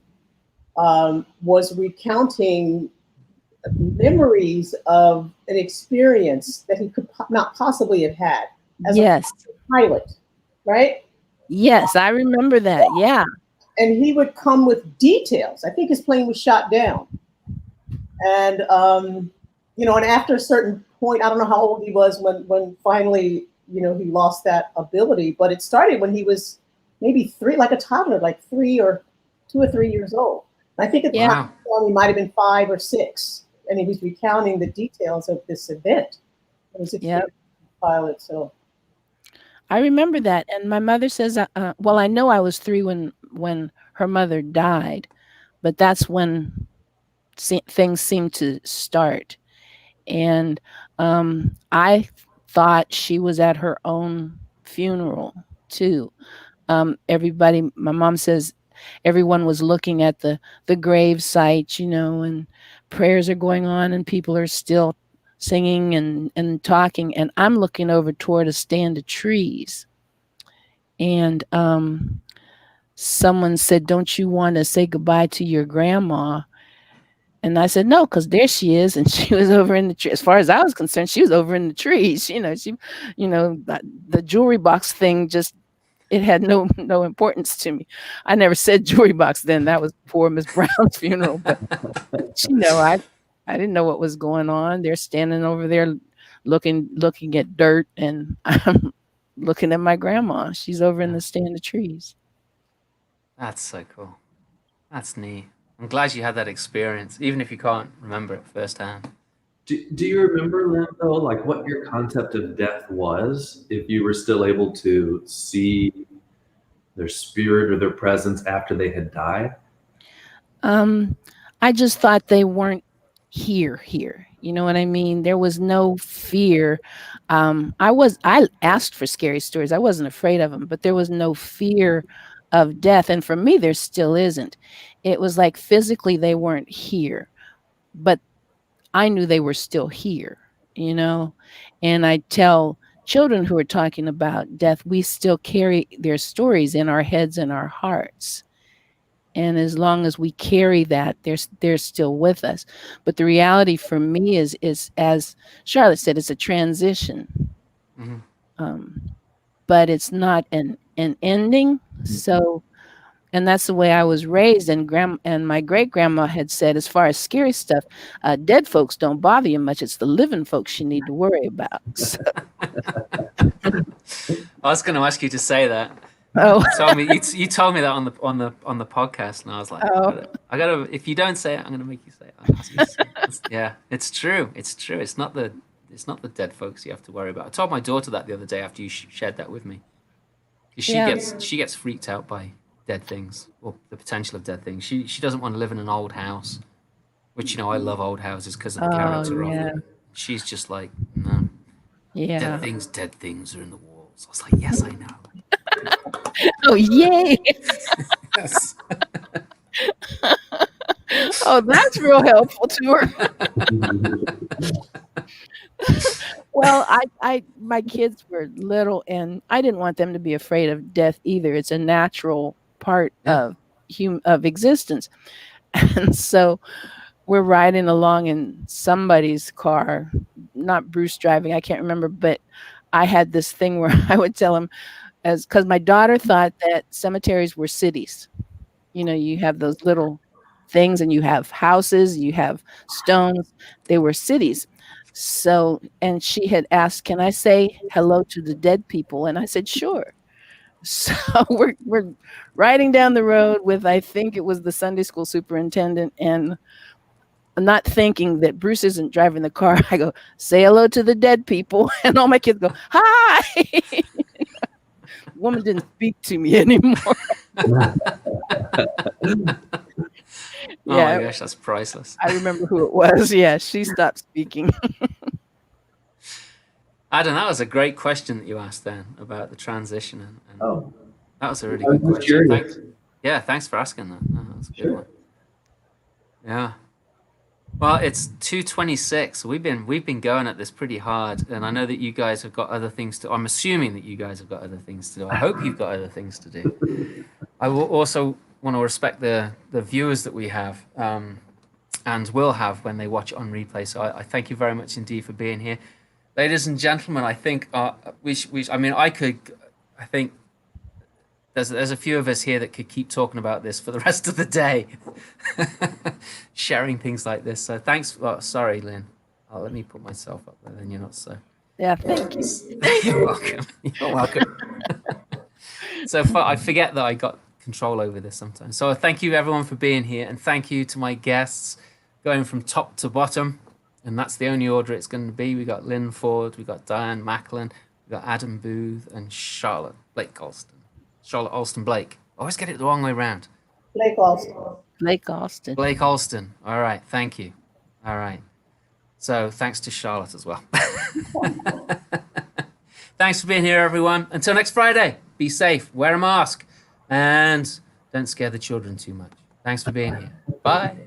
was recounting memories of an experience that he could not possibly have had as a pilot, right? Yes, I remember that. Yeah. And he would come with details. I think his plane was shot down. And, and after a certain point, I don't know how old he was when finally, he lost that ability, but it started when he was maybe 3, like a toddler, like 2 or 3 years old. And I think at the time he might have been 5 or 6, and he was recounting the details of this event. It was a pilot, so. I remember that, and my mother says, well, I know I was 3 when her mother died, but that's when things seemed to start. And I thought she was at her own funeral too. Everybody, my mom says, everyone was looking at the grave site, and prayers are going on, and people are still singing and talking, and I'm looking over toward a stand of trees. And someone said, "Don't you want to say goodbye to your grandma?" And I said, "No, because there she is." And she was over in the tree. As far as I was concerned, she was over in the trees. The jewelry box thing it had no importance to me. I never said jewelry box then. That was before Miss Brown's funeral. But I didn't know what was going on. They're standing over there looking at dirt, and I'm looking at my grandma. She's over in the stand of trees. That's so cool. That's neat. I'm glad you had that experience, even if you can't remember it firsthand. Do you remember, Lyn, though, like what your concept of death was, if you were still able to see their spirit or their presence after they had died? I just thought they weren't here. You know what I mean? There was no fear. I asked for scary stories. I wasn't afraid of them, but there was no fear of death. And for me, there still isn't. It was like physically they weren't here, but I knew they were still here, and I tell children who are talking about death, we still carry their stories in our heads and our hearts. And as long as we carry that, they're still with us. But the reality for me is as Charlotte said, it's a transition. Mm-hmm. But it's not an ending. So, and that's the way I was raised. And my great grandma had said, as far as scary stuff, dead folks don't bother you much. It's the living folks you need to worry about. So. I was going to ask you to say that. Oh, you told me that on the podcast, and I was like, I gotta. If you don't say it, I'm gonna make you say it. I'll ask you to say it. Yeah, it's true. It's true. It's not the dead folks you have to worry about. I told my daughter that the other day after you shared that with me. She gets freaked out by dead things, or the potential of dead things. She doesn't want to live in an old house, which I love old houses because of the character of it. She's just like, no. Yeah. Dead things are in the walls. I was like, yes, I know. Oh, yay. Yes. Oh, that's real helpful to her. Well, my kids were little, and I didn't want them to be afraid of death either. It's a natural part of existence. And so we're riding along in somebody's car, not Bruce driving, I can't remember, but I had this thing where I would tell him, because my daughter thought that cemeteries were cities. You have those little things, and you have houses, you have stones. They were cities. So, and she had asked, "Can I say hello to the dead people?" And I said, "Sure." So we're riding down the road with, I think it was the Sunday school superintendent, and not thinking that Bruce isn't driving the car, I go, say hello to the dead people. And all my kids go, hi. Woman didn't speak to me anymore. Oh my gosh, that's priceless. I remember who it was. Yeah, she stopped speaking. Adam, that was a great question that you asked then about the transition. And that was a really I'm good question. curious. Thanks for asking that. Oh, that's a good Sure. one. Yeah. Well, it's 2:26. We've been going at this pretty hard, and I know that you guys have got other things to. I'm assuming that you guys have got other things to do. I hope you've got other things to do. I will also want to respect the viewers that we have, and will have when they watch it on replay. So I thank you very much indeed for being here, ladies and gentlemen. I think I think there's a few of us here that could keep talking about this for the rest of the day, sharing things like this. So thanks. Oh, sorry, Lyn. Let me put myself up there. Then you're not so. Yeah, thank you. You're welcome. You're welcome. So I forget that I got control over this sometimes. So thank you everyone for being here, and thank you to my guests, going from top to bottom, and that's the only order it's going to be. We got Lyn Ford, we got Diane Macklin, we got Adam Booth, and Blake Alston. Charlotte Alston Blake. I always get it the wrong way around. Blake Alston. Blake Alston. Blake Alston. All right. Thank you. All right. So thanks to Charlotte as well. Thanks for being here, everyone. Until next Friday, be safe, wear a mask, and don't scare the children too much. Thanks for being here. Bye.